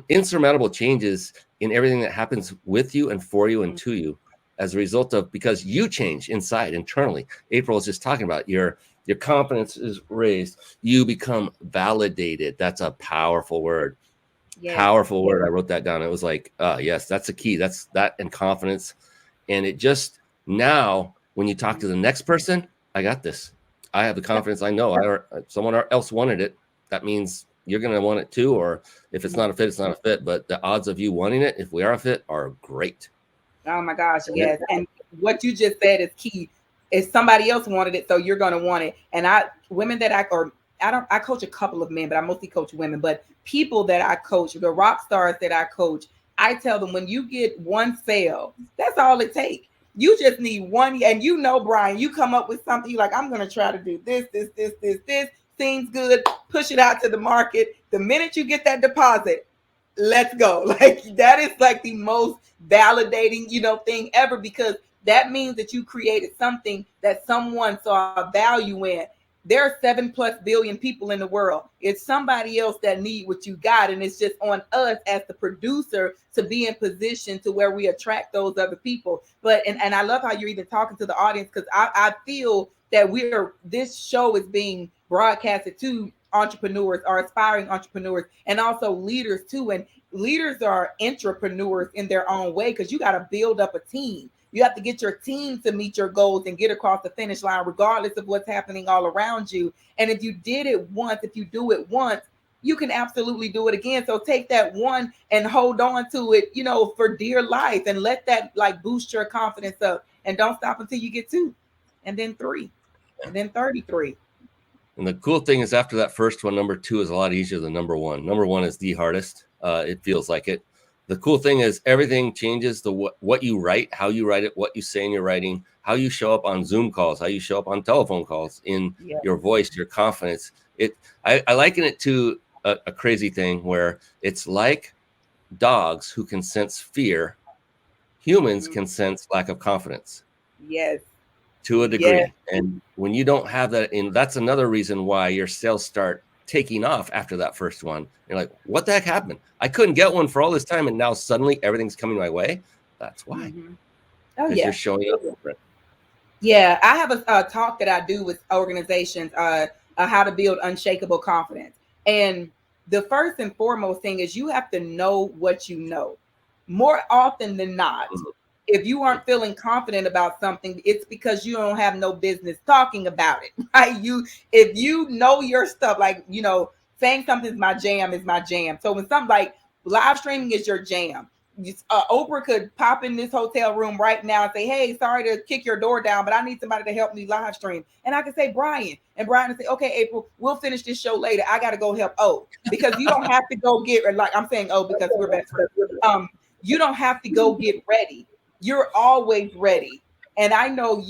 [SPEAKER 1] insurmountable changes in everything that happens with you and for you and to you as a result of, because you change inside internally. April was just talking about your confidence is raised. You become validated. That's a powerful word. Yes. Powerful word. I wrote that down. It was like, yes, that's the key. That's that, and confidence. And it just, now when you talk to the next person, I got this. I have the confidence. I know someone else wanted it. That means you're going to want it too. Or if it's not a fit, it's not a fit. But the odds of you wanting it, if we are a fit, are great.
[SPEAKER 3] Oh my gosh, yes. And what you just said is key. If somebody else wanted it, so you're going to want it. And I coach a couple of men, but I mostly coach women. But people that I coach, the rock stars that I coach, I tell them when you get one sale, that's all it takes. You just need one. And you know, Brian, you come up with something, you're like, I'm going to try to do this. Seems good. Push it out to the market. The minute you get that deposit, let's go. Like that is like the most validating, thing ever, because that means that you created something that someone saw value in. There are 7+ billion people in the world. It's somebody else that need what you got. And it's just on us as the producer to be in position to where we attract those other people. But, and I love how you're even talking to the audience, because I feel that this show is being broadcasted to entrepreneurs or aspiring entrepreneurs, and also leaders too. And leaders are entrepreneurs in their own way, because you got to build up a team. You have to get your team to meet your goals and get across the finish line, regardless of what's happening all around you. And if you did it once, if you do it once, you can absolutely do it again. So take that one and hold on to it, for dear life, and let that like boost your confidence up. And don't stop until you get 2, and then 3, and then 33.
[SPEAKER 1] And the cool thing is, after that first one, number 2 is a lot easier than number 1. Number 1 is the hardest. It feels like it. The cool thing is everything changes. What you write, how you write it, what you say in your writing, how you show up on Zoom calls, how you show up on telephone calls, in your voice, your confidence. I liken it to a crazy thing where it's like dogs who can sense fear. Humans can sense lack of confidence.
[SPEAKER 3] Yes.
[SPEAKER 1] To a degree. Yes. And when you don't have that, that's another reason why your sales start taking off after that first one. You're like, what the heck happened? I couldn't get one for all this time, and now suddenly everything's coming my way. That's why.
[SPEAKER 3] Mm-hmm. Oh,
[SPEAKER 1] yeah. You're showing up different.
[SPEAKER 3] Yeah, I have a talk that I do with organizations, how to build unshakable confidence. And the first and foremost thing is you have to know what you know. More often than not, if you aren't feeling confident about something, it's because you don't have no business talking about it, right? If you know your stuff, like, saying something is my jam is my jam. So when something like live streaming is your jam, Oprah could pop in this hotel room right now and say, hey, sorry to kick your door down, but I need somebody to help me live stream. And I can say, Brian, and Brian would say, okay, April, we'll finish this show later. I got to go help O, because you don't have to go get, like I'm saying, O, because we're best friends. You don't have to go get ready. You're always ready. And I know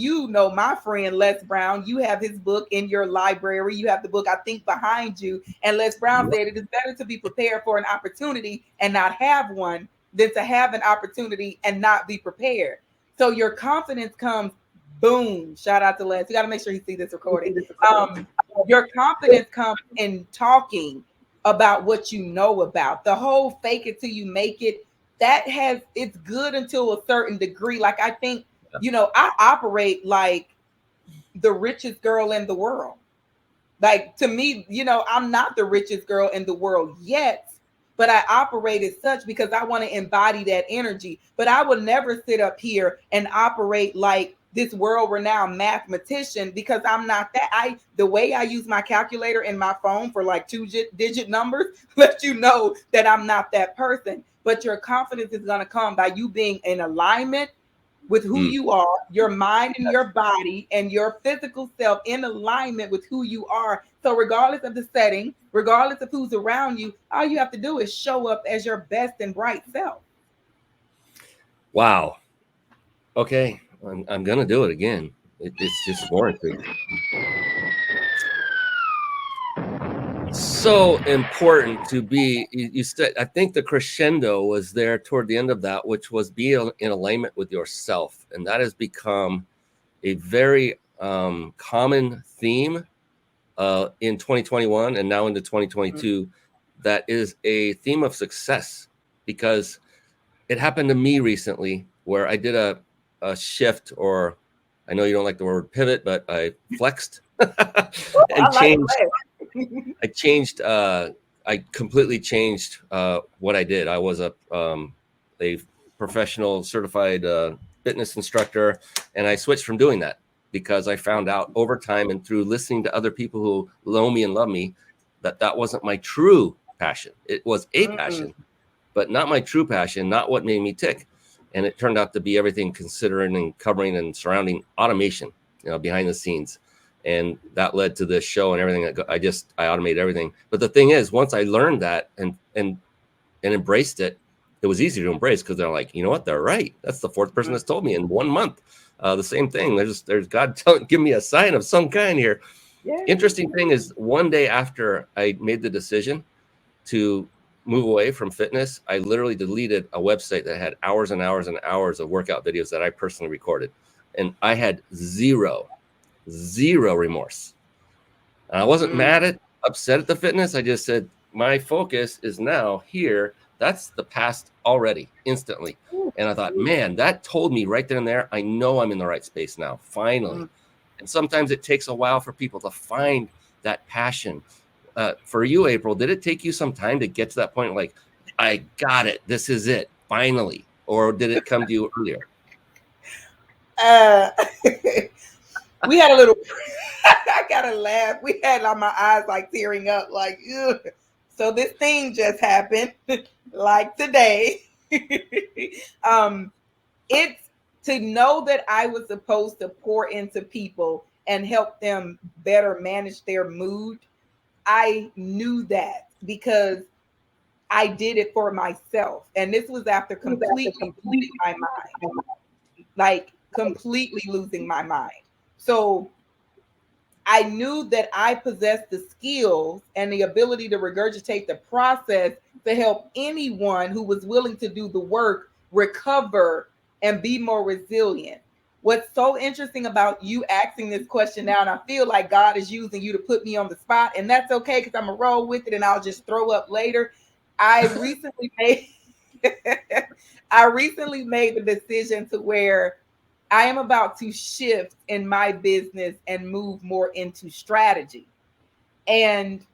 [SPEAKER 3] my friend Les Brown, you have his book in your library. You have the book, I think, behind you. And Les Brown said it is better to be prepared for an opportunity and not have one than to have an opportunity and not be prepared. So your confidence comes, boom, shout out to Les. You got to make sure you see this recording. Your confidence comes in talking about what you know about. The whole fake it till you make it, it's good until a certain degree. Like, I think, I operate like the richest girl in the world. Like, to me, I'm not the richest girl in the world yet, but I operate as such because I want to embody that energy. But I will never sit up here and operate like this world-renowned mathematician, because I'm not that. The way I use my calculator in my phone for like 2-digit numbers lets you know that I'm not that person. But your confidence is going to come by you being in alignment with who you are, your mind and your body and your physical self in alignment with who you are. So regardless of the setting, regardless of who's around you, all you have to do is show up as your best and bright self.
[SPEAKER 1] Wow. Okay. I'm going to do it again. It's just warranted. So important to be, I think the crescendo was there toward the end of that, which was be in alignment with yourself. And that has become a very common theme in 2021 and now into 2022. That is a theme of success, because it happened to me recently where I did a shift, or I know you don't like the word pivot, but I flexed and changed. I completely changed what I did. I was a professional certified fitness instructor, and I switched from doing that because I found out over time and through listening to other people who know me and love me that wasn't my true passion. It was a passion, but not my true passion, not what made me tick. And it turned out to be everything considering and covering and surrounding automation, behind the scenes. And that led to this show and everything. I automated everything. But the thing is, once I learned that and embraced it, it was easy to embrace because they're like, you know what, they're right. That's the fourth person that's told me in 1 month the same thing. There's God give me a sign of some kind here.
[SPEAKER 3] Yeah.
[SPEAKER 1] Interesting thing is, one day after I made the decision to move away from fitness, I literally deleted a website that had hours and hours and hours of workout videos that I personally recorded. And I had zero remorse. And I wasn't mad upset at the fitness. I just said, my focus is now here. That's the past already, instantly. And I thought, man, that told me right then and there, I know I'm in the right space now, finally. And sometimes it takes a while for people to find that passion. For you, April, did it take you some time to get to that point? Like, I got it. This is it, finally. Or did it come to you earlier?
[SPEAKER 3] We had a little, I gotta laugh. We had my eyes like tearing up, like, ugh. So this thing just happened, like today. It's to know that I was supposed to pour into people and help them better manage their mood. I knew that because I did it for myself. And this was after completely losing my mind, like completely losing my mind. So I knew that I possessed the skills and the ability to regurgitate the process to help anyone who was willing to do the work recover and be more resilient. What's so interesting about you asking this question now, and I feel like God is using you to put me on the spot, and that's okay because I'm gonna roll with it and I'll just throw up later. I recently made the decision to where I am about to shift in my business and move more into strategy. And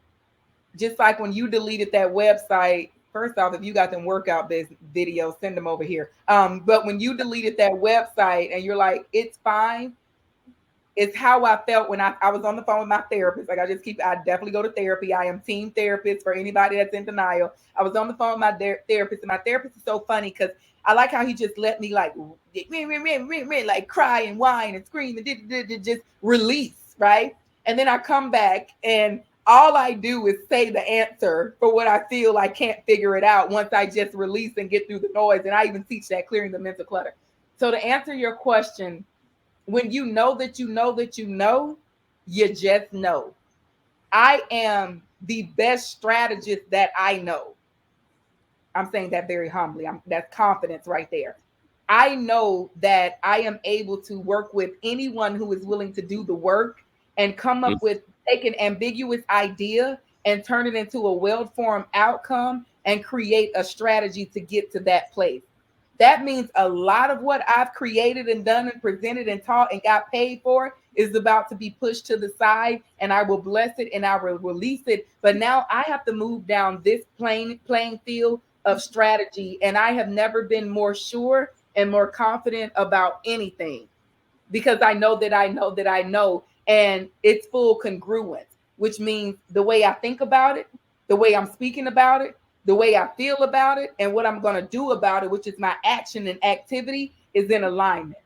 [SPEAKER 3] just like when you deleted that website, first off, if you got them workout videos, send them over here. But when you deleted that website and you're like, it's fine. It's how I felt when I was on the phone with my therapist. Like I definitely go to therapy. I am team therapist for anybody that's in denial. I was on the phone with my therapist, and my therapist is so funny because I like how he just let me like cry and whine and scream and just release, right? And then I come back and all I do is say the answer for what I feel I can't figure it out once I just release and get through the noise. And I even teach that, clearing the mental clutter. So to answer your question, when you know that you know that you know, you just know. I am the best strategist that I know. I'm saying that very humbly. That's confidence right there. I know that I am able to work with anyone who is willing to do the work and come up with, take an ambiguous idea and turn it into a well-formed outcome and create a strategy to get to that place. That means a lot of what I've created and done and presented and taught and got paid for is about to be pushed to the side, and I will bless it and I will release it. But now I have to move down this playing field of strategy, and I have never been more sure and more confident about anything because I know that I know that I know, and it's full congruence, which means the way I think about it, the way I'm speaking about it, the way I feel about it, and what I'm going to do about it, which is my action and activity, is in alignment.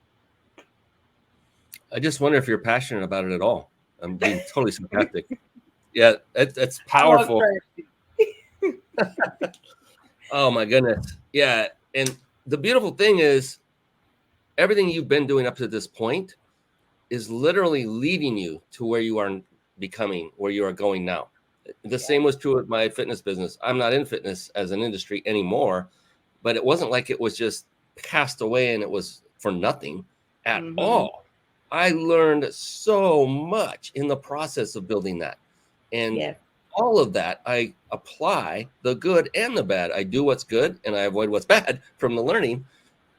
[SPEAKER 1] I just wonder if you're passionate about it at all. I'm being totally sarcastic. Yeah, it's powerful. Oh my goodness. Yeah. And the beautiful thing is everything you've been doing up to this point is literally leading you to where you are becoming, where you are going now. The same was true with my fitness business. I'm not in fitness as an industry anymore, but it wasn't like it was just cast away and it was for nothing at all. I learned so much in the process of building that. And all of that, I apply the good and the bad. I do what's good and I avoid what's bad from the learning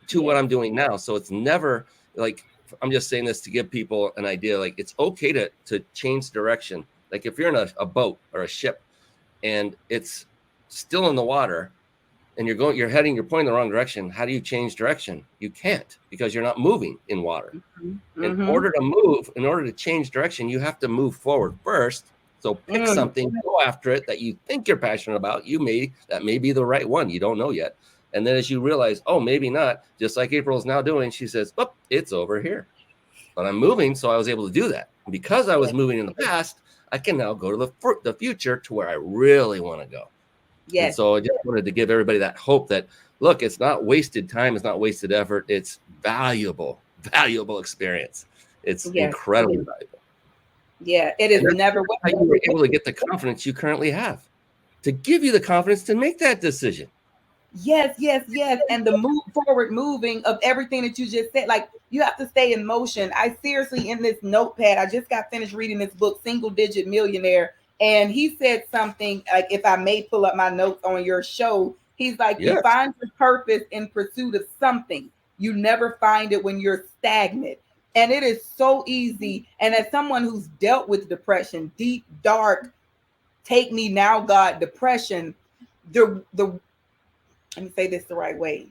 [SPEAKER 1] to what I'm doing now. So it's never like, I'm just saying this to give people an idea. Like it's okay to change direction. Like if you're in a boat or a ship and it's still in the water and you're pointing the wrong direction, how do you change direction? You can't, because you're not moving in water. In order to move, in order to change direction, you have to move forward first. So pick something, go after it that you think you're passionate about. That may be the right one. You don't know yet. And then as you realize, oh, maybe not, just like April is now doing, she says, oh, it's over here. But I'm moving, so I was able to do that. And because I was moving in the past, I can now go to the future to where I really want to go. Yes. And so I just wanted to give everybody that hope that look, it's not wasted time. It's not wasted effort. It's valuable experience. It's incredibly valuable.
[SPEAKER 3] Yeah, it is never.
[SPEAKER 1] How you were able to get the confidence you currently have to give you the confidence to make that decision.
[SPEAKER 3] Yes. And the moving of everything that you just said, like you have to stay in motion. I seriously, in this notepad, I just got finished reading this book, Single Digit Millionaire. And he said something like, if I may pull up my notes on your show, he's like, you find your purpose in pursuit of something. You never find it when you're stagnant. And it is so easy. And as someone who's dealt with depression, deep, dark, take me now, God, depression, the let me say this the right way.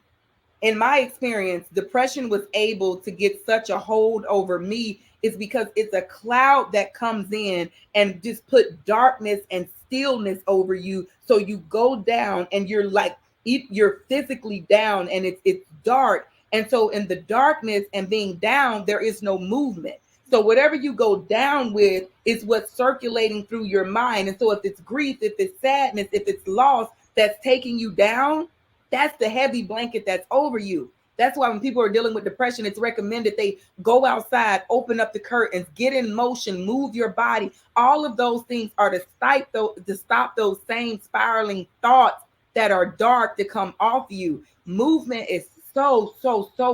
[SPEAKER 3] In my experience, depression was able to get such a hold over me is because it's a cloud that comes in and just put darkness and stillness over you. So you go down and you're like, you're physically down and it's dark. And so in the darkness and being down, there is no movement. So whatever you go down with is what's circulating through your mind. And so if it's grief, if it's sadness, if it's loss that's taking you down, that's the heavy blanket that's over you. That's why when people are dealing with depression, it's recommended they go outside, open up the curtains, get in motion, move your body. All of those things are to stop those same spiraling thoughts that are dark to come off you. Movement is so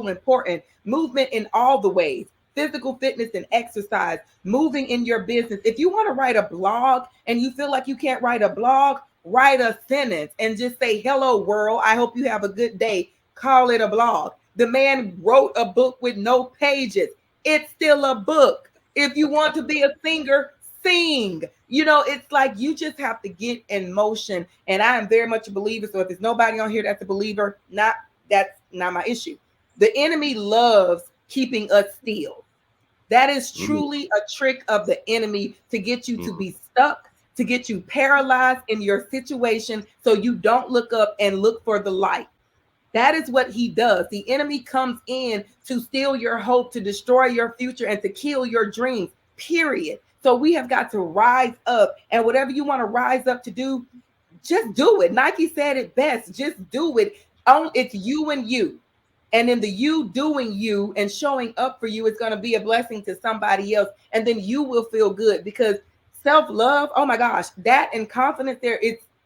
[SPEAKER 3] important. Movement in all the ways. Physical fitness and exercise, moving in your business. If you want to write a blog and you feel like you can't write a blog, write a sentence and just say, hello, world. I hope you have a good day. Call it a blog. The man wrote a book with no pages. It's still a book. If you want to be a singer, sing. You know, it's like you just have to get in motion. And I am very much a believer. So if there's nobody on here that's a believer, that's not my issue. The enemy loves keeping us still. That is truly a trick of the enemy to get you to be stuck, to get you paralyzed in your situation so you don't look up and look for the light. That is what he does. The enemy comes in to steal your hope, to destroy your future, and to kill your dreams, period. So we have got to rise up, and whatever you want to rise up to do, just do it. Nike said it best. Just do it. It's you and you. And in the you doing you and showing up for you is going to be a blessing to somebody else. And then you will feel good because self-love, oh my gosh, that and confidence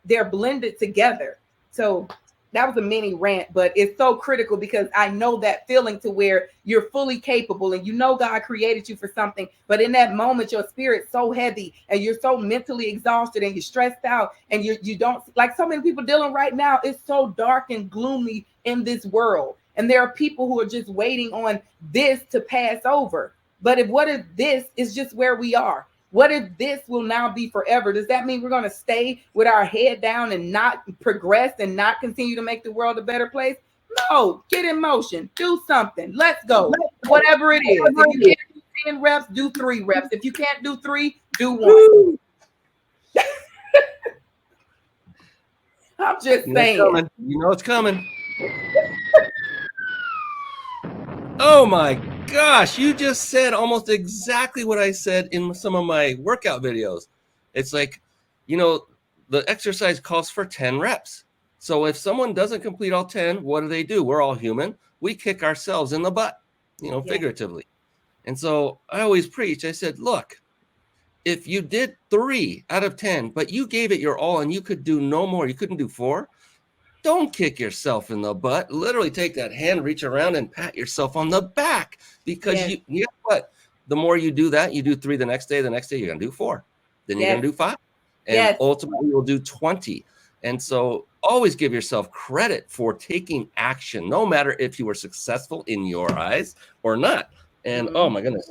[SPEAKER 3] they're blended together. So that was a mini rant, but it's so critical because I know that feeling to where you're fully capable and you know God created you for something, but in that moment your spirit's so heavy and you're so mentally exhausted and you're stressed out and you don't, like so many people dealing right now, it's so dark and gloomy in this world. And there are people who are just waiting on this to pass over. But what if this is just where we are? What if this will now be forever? Does that mean we're going to stay with our head down and not progress and not continue to make the world a better place? No, get in motion. Do something. Let's go. Whatever it is. If you can't do 10 reps, do 3 reps. If you can't do 3, do 1. I'm just saying.
[SPEAKER 1] You know it's coming. Oh my gosh, you just said almost exactly what I said in some of my workout videos. It's like, you know, the exercise calls for 10 reps. So if someone doesn't complete all 10, what do? We're all human. We kick ourselves in the butt, figuratively. And so I always preach. I said, look, if you did 3 out of 10, but you gave it your all and you could do no more, you couldn't do 4, don't kick yourself in the butt. Literally take that hand, reach around and pat yourself on the back because you know what? The more you do that, you do 3 the next day you're going to do 4. Then you're going to do 5. And ultimately you'll do 20. And so always give yourself credit for taking action, no matter if you were successful in your eyes or not. And oh my goodness.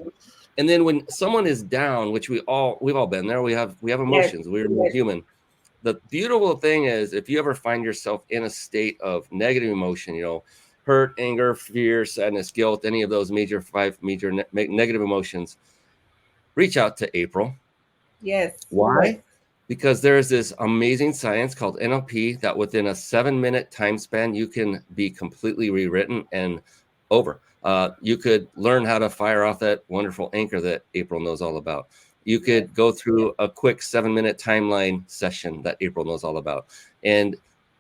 [SPEAKER 1] And then when someone is down, which we've all been there, we have emotions. We're human. The beautiful thing is if you ever find yourself in a state of negative emotion, hurt, anger, fear, sadness, guilt, any of those five major negative emotions, reach out to April.
[SPEAKER 3] Yes.
[SPEAKER 1] Why? Because there's this amazing science called NLP that within a 7-minute time span, you can be completely rewritten and over. You could learn how to fire off that wonderful anchor that April knows all about. You could go through a quick 7-minute timeline session that April knows all about. And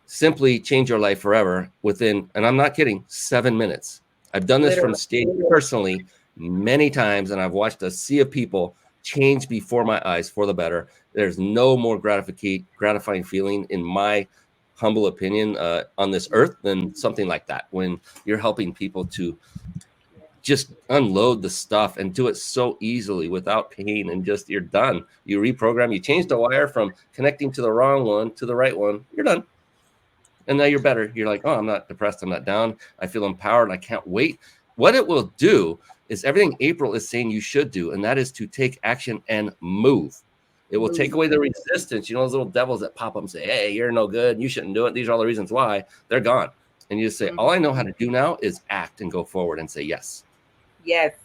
[SPEAKER 1] simply change your life forever within, and I'm not kidding, 7 minutes. I've done this from stage personally many times, and I've watched a sea of people change before my eyes for the better. There's no more gratifying feeling, in my humble opinion, on this earth than something like that, when you're helping people to just unload the stuff and do it so easily without pain, and just, you're done. You reprogram, you change the wire from connecting to the wrong one to the right one, you're done. And now you're better. You're like, oh, I'm not depressed, I'm not down, I feel empowered, I can't wait. What it will do is everything April is saying you should do, and that is to take action and move. It will take away the resistance. You know, those little devils that pop up and say, hey, you're no good, you shouldn't do it, these are all the reasons why. They're gone. And you just say, all I know how to do now is act and go forward and say yes.
[SPEAKER 3] Yes.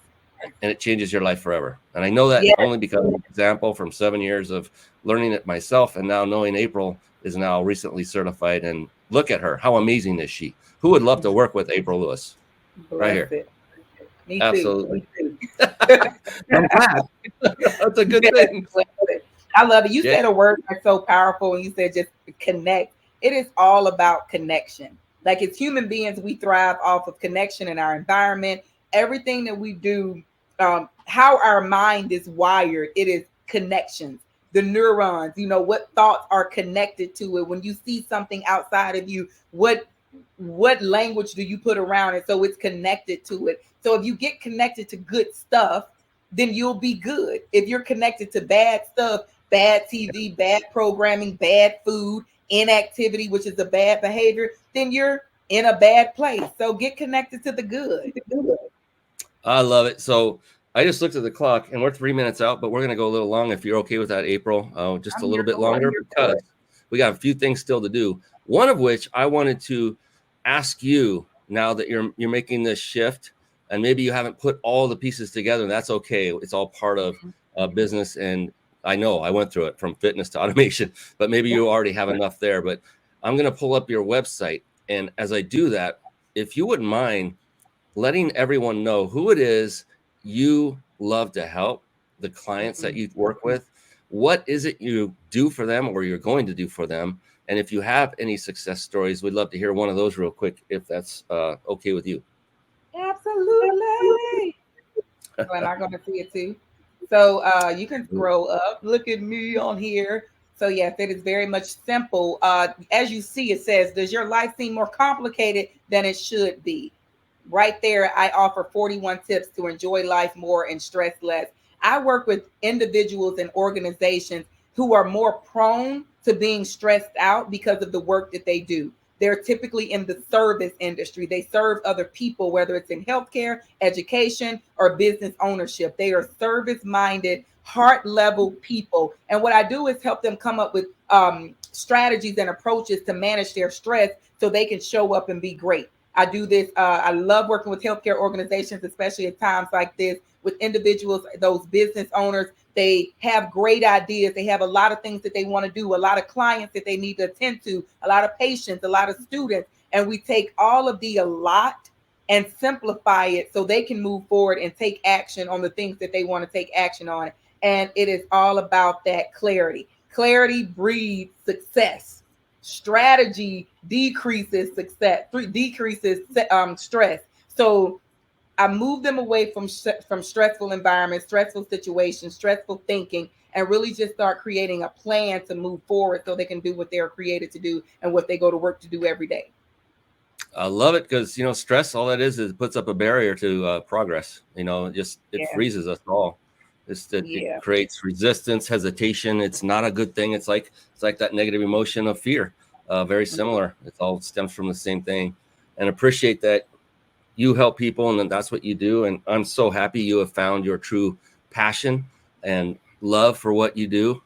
[SPEAKER 1] And it changes your life forever. And I know that only because of an example from 7 years of learning it myself, and now knowing April is now recently certified. And look at her. How amazing is she? Who would love to work with April Lewis? Right here.
[SPEAKER 3] Me
[SPEAKER 1] Absolutely.
[SPEAKER 3] Too.
[SPEAKER 1] I'm glad. That's a good thing.
[SPEAKER 3] I love it. You said a word that's so powerful, and you said just connect. It is all about connection. Like, as human beings, we thrive off of connection in our environment. Everything that we do, how our mind is wired, it is connections. The neurons, you know, what thoughts are connected to it. When you see something outside of you, what language do you put around it? So it's connected to it. So if you get connected to good stuff, then you'll be good. If you're connected to bad stuff, bad TV, bad programming, bad food, inactivity, which is a bad behavior, then you're in a bad place. So get connected to the good.
[SPEAKER 1] I love it. So I just looked at the clock, and we're 3 minutes out, but we're going to go a little long if you're okay with that, April. Just a little bit longer, because we got a few things still to do. One of which I wanted to ask you, now that you're making this shift, and maybe you haven't put all the pieces together, and that's okay. It's all part of business. And I know I went through it, from fitness to automation, but maybe you already have enough there. But I'm going to pull up your website. And as I do that, if you wouldn't mind letting everyone know who it is you love to help, the clients that you work with, what is it you do for them, or you're going to do for them? And if you have any success stories, we'd love to hear one of those real quick, if that's okay with you.
[SPEAKER 3] Absolutely. Am I going to see it too? So you can scroll up. Look at me on here. So yes, it is very much simple. As you see, it says, does your life seem more complicated than it should be? Right there, I offer 41 tips to enjoy life more and stress less. I work with individuals and organizations who are more prone to being stressed out because of the work that they do. They're typically in the service industry. They serve other people, whether it's in healthcare, education, or business ownership. They are service-minded, heart-level people. And what I do is help them come up with strategies and approaches to manage their stress so they can show up and be great. I do this. I love working with healthcare organizations, especially at times like this, with individuals, those business owners. They have great ideas. They have a lot of things that they want to do, a lot of clients that they need to attend to, a lot of patients, a lot of students. And we take all of a lot and simplify it so they can move forward and take action on the things that they want to take action on. And it is all about that clarity. Clarity breeds success. Strategy decreases success, decreases stress. So I move them away from stressful environments, stressful situations, stressful thinking, and really just start creating a plan to move forward so they can do what they're created to do and what they go to work to do every day.
[SPEAKER 1] I love it, because, you know, stress, all that is it puts up a barrier to progress. You know, it freezes us all. It creates resistance, hesitation. It's not a good thing. It's like that negative emotion of fear. Very similar. It all stems from the same thing. And appreciate that you help people, and then that's what you do. And I'm so happy you have found your true passion and love for what you do.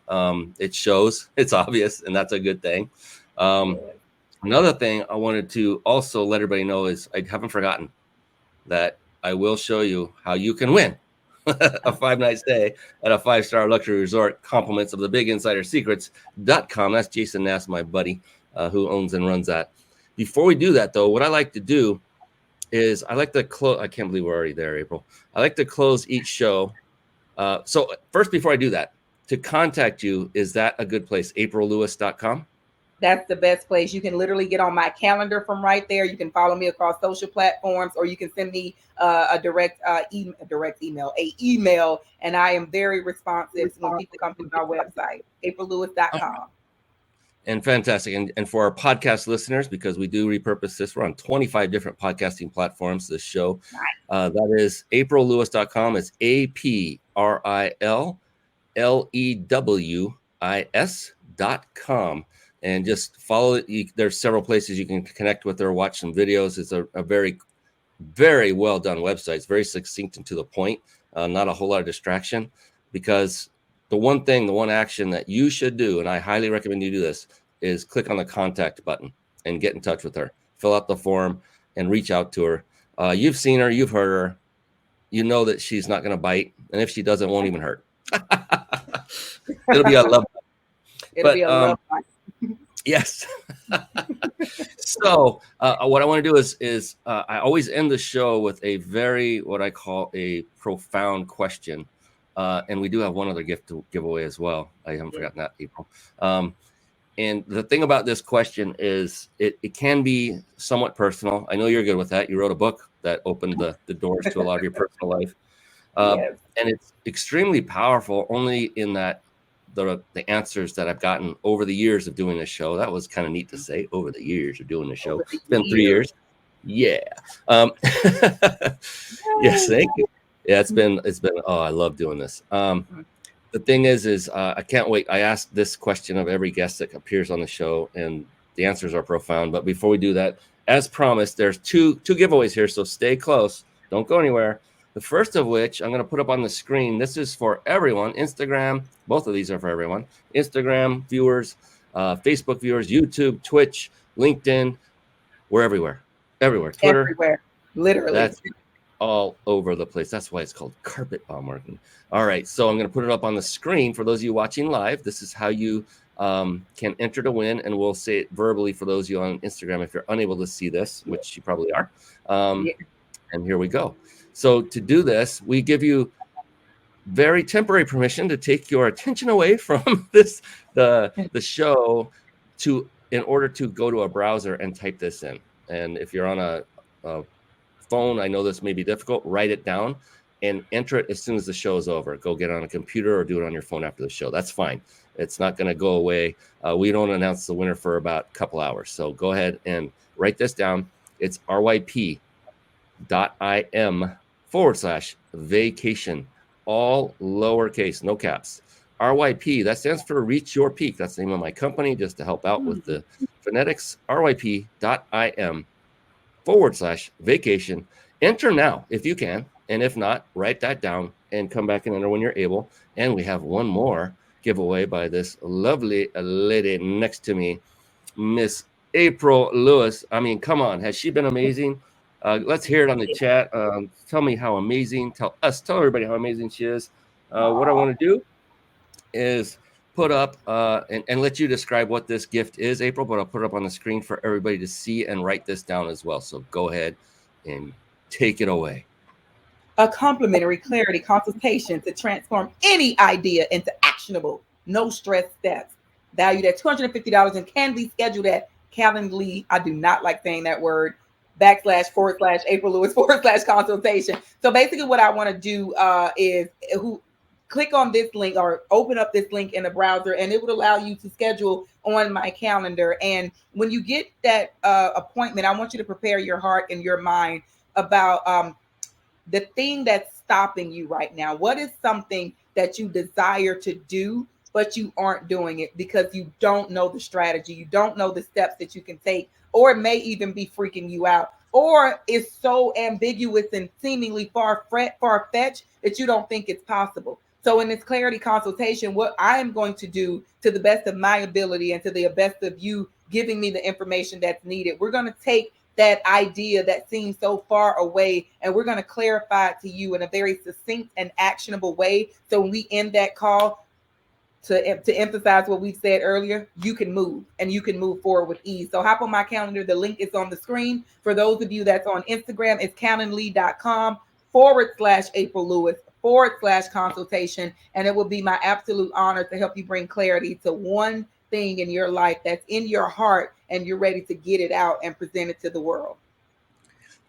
[SPEAKER 1] It shows. It's obvious, and that's a good thing. Another thing I wanted to also let everybody know is I haven't forgotten that I will show you how you can win a 5-night stay at a 5-star luxury resort, compliments of the biginsidersecrets.com. That's Jason Nass, my buddy, who owns and runs that. Before we do that, though, what I like to do is I like to close. I can't believe we're already there, April. I like to close each show. So first, before I do that, to contact you, is that a good place? AprilLewis.com?
[SPEAKER 3] That's the best place. You can literally get on my calendar from right there. You can follow me across social platforms, or you can send me a direct email, and I am very responsive when people come to my website, aprillewis.com.
[SPEAKER 1] And fantastic. And for our podcast listeners, because we do repurpose this, we're on 25 different podcasting platforms, this show.
[SPEAKER 3] Nice.
[SPEAKER 1] That is aprillewis.com. It's APRILLEWIS.com. And just follow it. There's several places you can connect with her, watch some videos. It's a very, very well done website. It's very succinct and to the point, not a whole lot of distraction, because the one action that you should do, and I highly recommend you do this, is click on the contact button and get in touch with her. Fill out the form and reach out to her. You've seen her, you've heard her. You know that she's not going to bite, and if she does, it won't even hurt. It'll be a love.
[SPEAKER 3] It'll be a love.
[SPEAKER 1] Yes. So what I want to do is I always end the show with a very, what I call a profound question. And we do have one other gift to give away as well. I haven't forgotten that, April. And the thing about this question is it can be somewhat personal. I know you're good with that. You wrote a book that opened the doors to a lot of your personal life.
[SPEAKER 3] Yes.
[SPEAKER 1] And it's extremely powerful only in that the answers that I've gotten over the years of doing this show. That was kind of neat to say, over the years of doing the show. It's been 3 years. Yeah. Yes, thank you. Yeah, it's been. Oh, I love doing this. The thing is I can't wait. I asked this question of every guest that appears on the show, and the answers are profound. But before we do that, as promised, there's two giveaways here, so stay close. Don't go anywhere. The first of which I'm going to put up on the screen. This is for everyone. Instagram. Both of these are for everyone. Instagram viewers, Facebook viewers, YouTube, Twitch, LinkedIn. We're everywhere. Everywhere. Twitter.
[SPEAKER 3] Everywhere. Literally. That's
[SPEAKER 1] all over the place. That's why it's called carpet bomb marketing. All right, so I'm going to put it up on the screen for those of you watching live. This is how you can enter to win, and we'll say it verbally for those of you on Instagram if you're unable to see this, which you probably are. And here we go. So to do this, we give you very temporary permission to take your attention away from the show in order to go to a browser and type this in. And if you're on a phone, I know this may be difficult, write it down and enter it as soon as the show is over. Go get it on a computer or do it on your phone after the show. That's fine. It's not going to go away. We don't announce the winner for about a couple hours. So go ahead and write this down. It's ryp.im/vacation, all lowercase, no caps. RYP, that stands for Reach Your Peak. That's the name of my company, just to help out with the phonetics. ryp.im/vacation. Enter now if you can, and if not, write that down and come back and enter when you're able. And we have one more giveaway by this lovely lady next to me, Miss April Lewis. I mean, come on, has she been amazing? Let's hear it on the chat. Tell me how amazing. Tell everybody how amazing she is. What I want to do is put up and let you describe what this gift is, April, but I'll put it up on the screen for everybody to see and write this down as well. So go ahead and take it away.
[SPEAKER 3] A complimentary clarity consultation to transform any idea into actionable, no stress steps. Valued at $250 and can be scheduled at Calendly. I do not like saying that word. //April Lewis /consultation. So basically what I want to do is click on this link or open up this link in the browser, and it would allow you to schedule on my calendar. And when you get that appointment, I want you to prepare your heart and your mind about the thing that's stopping you right now. What is something that you desire to do, but you aren't doing it because you don't know the strategy, you don't know the steps that you can take, or it may even be freaking you out, or it's so ambiguous and seemingly far-fetched that you don't think it's possible. So in this clarity consultation, what I am going to do, to the best of my ability and to the best of you giving me the information that's needed, we're going to take that idea that seems so far away, and we're going to clarify it to you in a very succinct and actionable way. So when we end that call, to emphasize what we said earlier, you can move, and you can move forward with ease. So hop on my calendar. The link is on the screen. For those of you that's on Instagram, it's calendly.com/April Lewis /consultation. And it will be my absolute honor to help you bring clarity to one thing in your life that's in your heart and you're ready to get it out and present it to the world.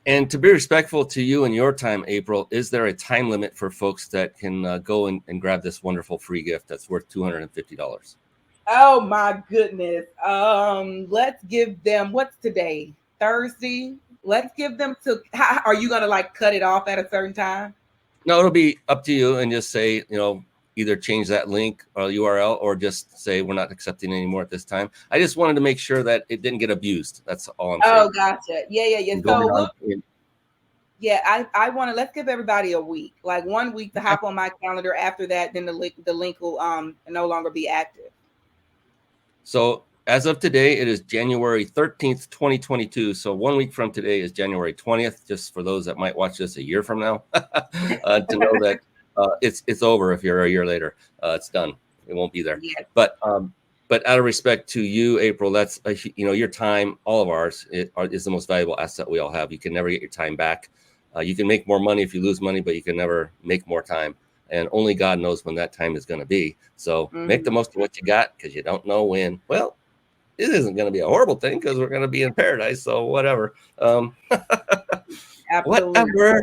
[SPEAKER 1] And to be respectful to you and your time, April, is there a time limit for folks that can go and grab this wonderful free gift that's worth $250?
[SPEAKER 3] Oh my goodness. Let's give them, what's today? Thursday. Let's give them to, are you going to like cut it off at a certain time?
[SPEAKER 1] No, it'll be up to you, and just say, either change that link or URL, or just say we're not accepting anymore at this time. I just wanted to make sure that it didn't get abused. That's all I'm saying.
[SPEAKER 3] Oh, gotcha. Yeah. So I want to, let's give everybody a week, like 1 week to hop on my calendar. After that, then the link will no longer be active.
[SPEAKER 1] So as of today, it is January 13th, 2022. So 1 week from today is January 20th, just for those that might watch this a year from now, to know that it's over. If you're a year later, it's done. It won't be there.
[SPEAKER 3] Yes.
[SPEAKER 1] But out of respect to you, April, that's, your time, all of ours, is the most valuable asset we all have. You can never get your time back. You can make more money if you lose money, but you can never make more time. And only God knows when that time is going to be. So make the most of what you got, because you don't know when. Well, it isn't going to be a horrible thing because we're going to be in paradise. So whatever. Whatever.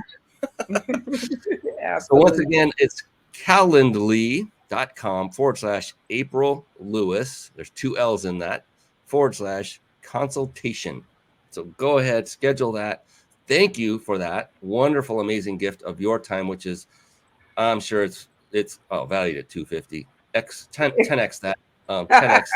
[SPEAKER 1] So once again, it's calendly.com/April Lewis. There's 2 L's in that, /consultation. So go ahead, schedule that. Thank you for that wonderful, amazing gift of your time, which is, I'm sure it's valued at $250. 10x that. 10x.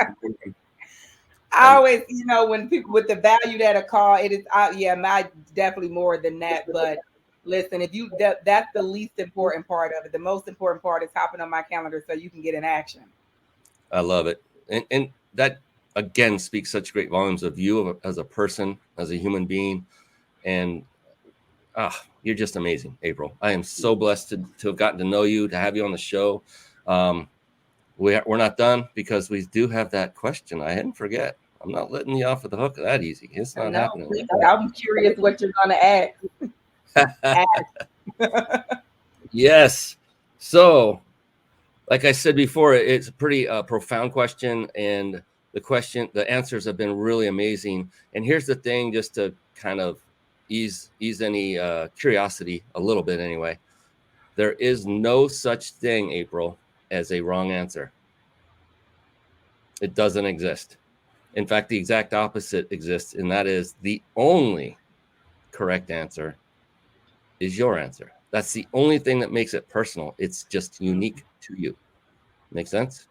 [SPEAKER 3] I always, when people with the value that a car, it is, my definitely more than that. But listen, if you that's the least important part of it. The most important part is hopping on my calendar so you can get in action.
[SPEAKER 1] I love it, and that again speaks such great volumes of you as a person, as a human being, and you're just amazing, April. I am so blessed to have gotten to know you, to have you on the show. We're not done, because we do have that question. I didn't forget. I'm not letting you off of the hook that easy. It's not happening.
[SPEAKER 3] I'm curious what you're going to ask.
[SPEAKER 1] Yes. So, like I said before, it's a pretty profound question, and the answers have been really amazing. And here's the thing, just to kind of ease any curiosity a little bit anyway. There is no such thing, April, as a wrong answer. It doesn't exist. In fact, the exact opposite exists, and that is the only correct answer is your answer. That's the only thing that makes it personal. It's just unique to you. Make sense?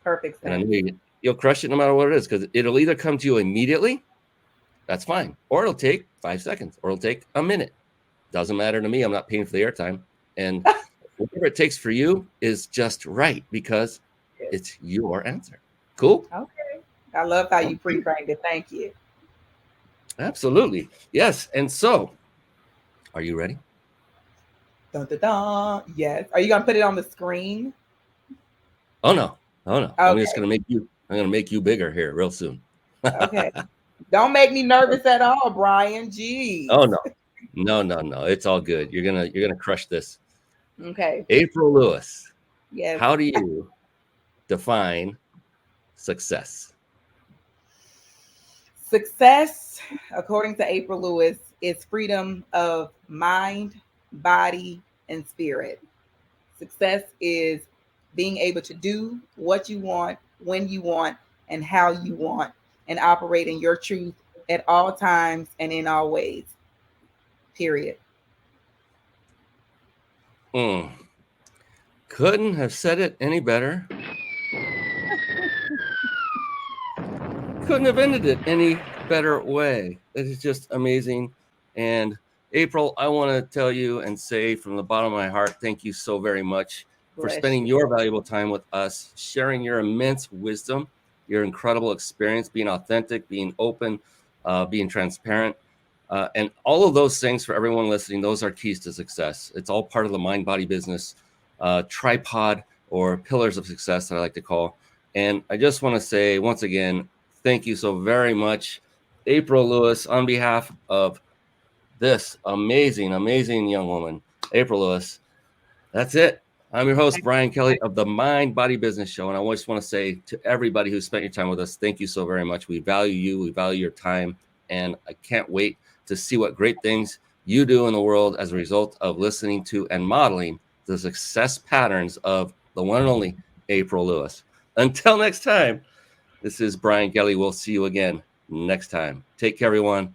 [SPEAKER 3] Perfect sense.
[SPEAKER 1] And I know you'll crush it no matter what it is, because it'll either come to you immediately, that's fine, or it'll take 5 seconds, or it'll take a minute. Doesn't matter to me. I'm not paying for the airtime. And whatever it takes for you is just right, because it's your answer. Cool?
[SPEAKER 3] Okay. I love how you pre-framed it. Thank you.
[SPEAKER 1] Absolutely. Yes. And so, are you ready?
[SPEAKER 3] Dun, dun, dun. Yes. Are you going to put it on the screen?
[SPEAKER 1] Oh, no. Okay. I'm just going to make you bigger here real soon.
[SPEAKER 3] Okay. Don't make me nervous at all, Brian. Geez.
[SPEAKER 1] Oh, no. No. It's all good. You're going to crush this.
[SPEAKER 3] Okay.
[SPEAKER 1] April Lewis.
[SPEAKER 3] Yes.
[SPEAKER 1] How do you define success?
[SPEAKER 3] Success, according to April Lewis, is freedom of mind, body, and spirit. Success is being able to do what you want, when you want, and how you want, and operate in your truth at all times and in all ways. Period.
[SPEAKER 1] Couldn't have said it any better. Couldn't have ended it any better way. It is just amazing. And April, I want to tell you and say from the bottom of my heart, thank you so very much for spending your valuable time with us, sharing your immense wisdom, your incredible experience, being authentic, being open, being transparent. And all of those things, for everyone listening, those are keys to success. It's all part of the mind-body business tripod, or pillars of success, that I like to call. And I just want to say once again, thank you so very much, April Lewis, on behalf of this amazing young woman, April Lewis. That's it. I'm your host, Brian Kelly of the Mind Body Business Show. And I always want to say to everybody who spent your time with us, thank you so very much. We value you. We value your time. And I can't wait to see what great things you do in the world as a result of listening to and modeling the success patterns of the one and only April Lewis. Until next time, this is Brian Kelly. We'll see you again next time. Take care, everyone.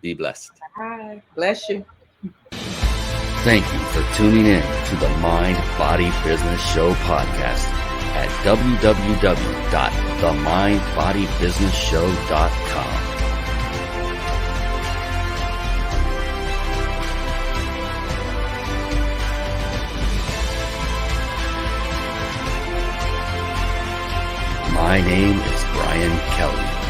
[SPEAKER 1] Be blessed.
[SPEAKER 3] Bye. Bless you.
[SPEAKER 1] Thank you for tuning in to the Mind Body Business Show podcast at www.themindbodybusinessshow.com. My name is Brian Kelly.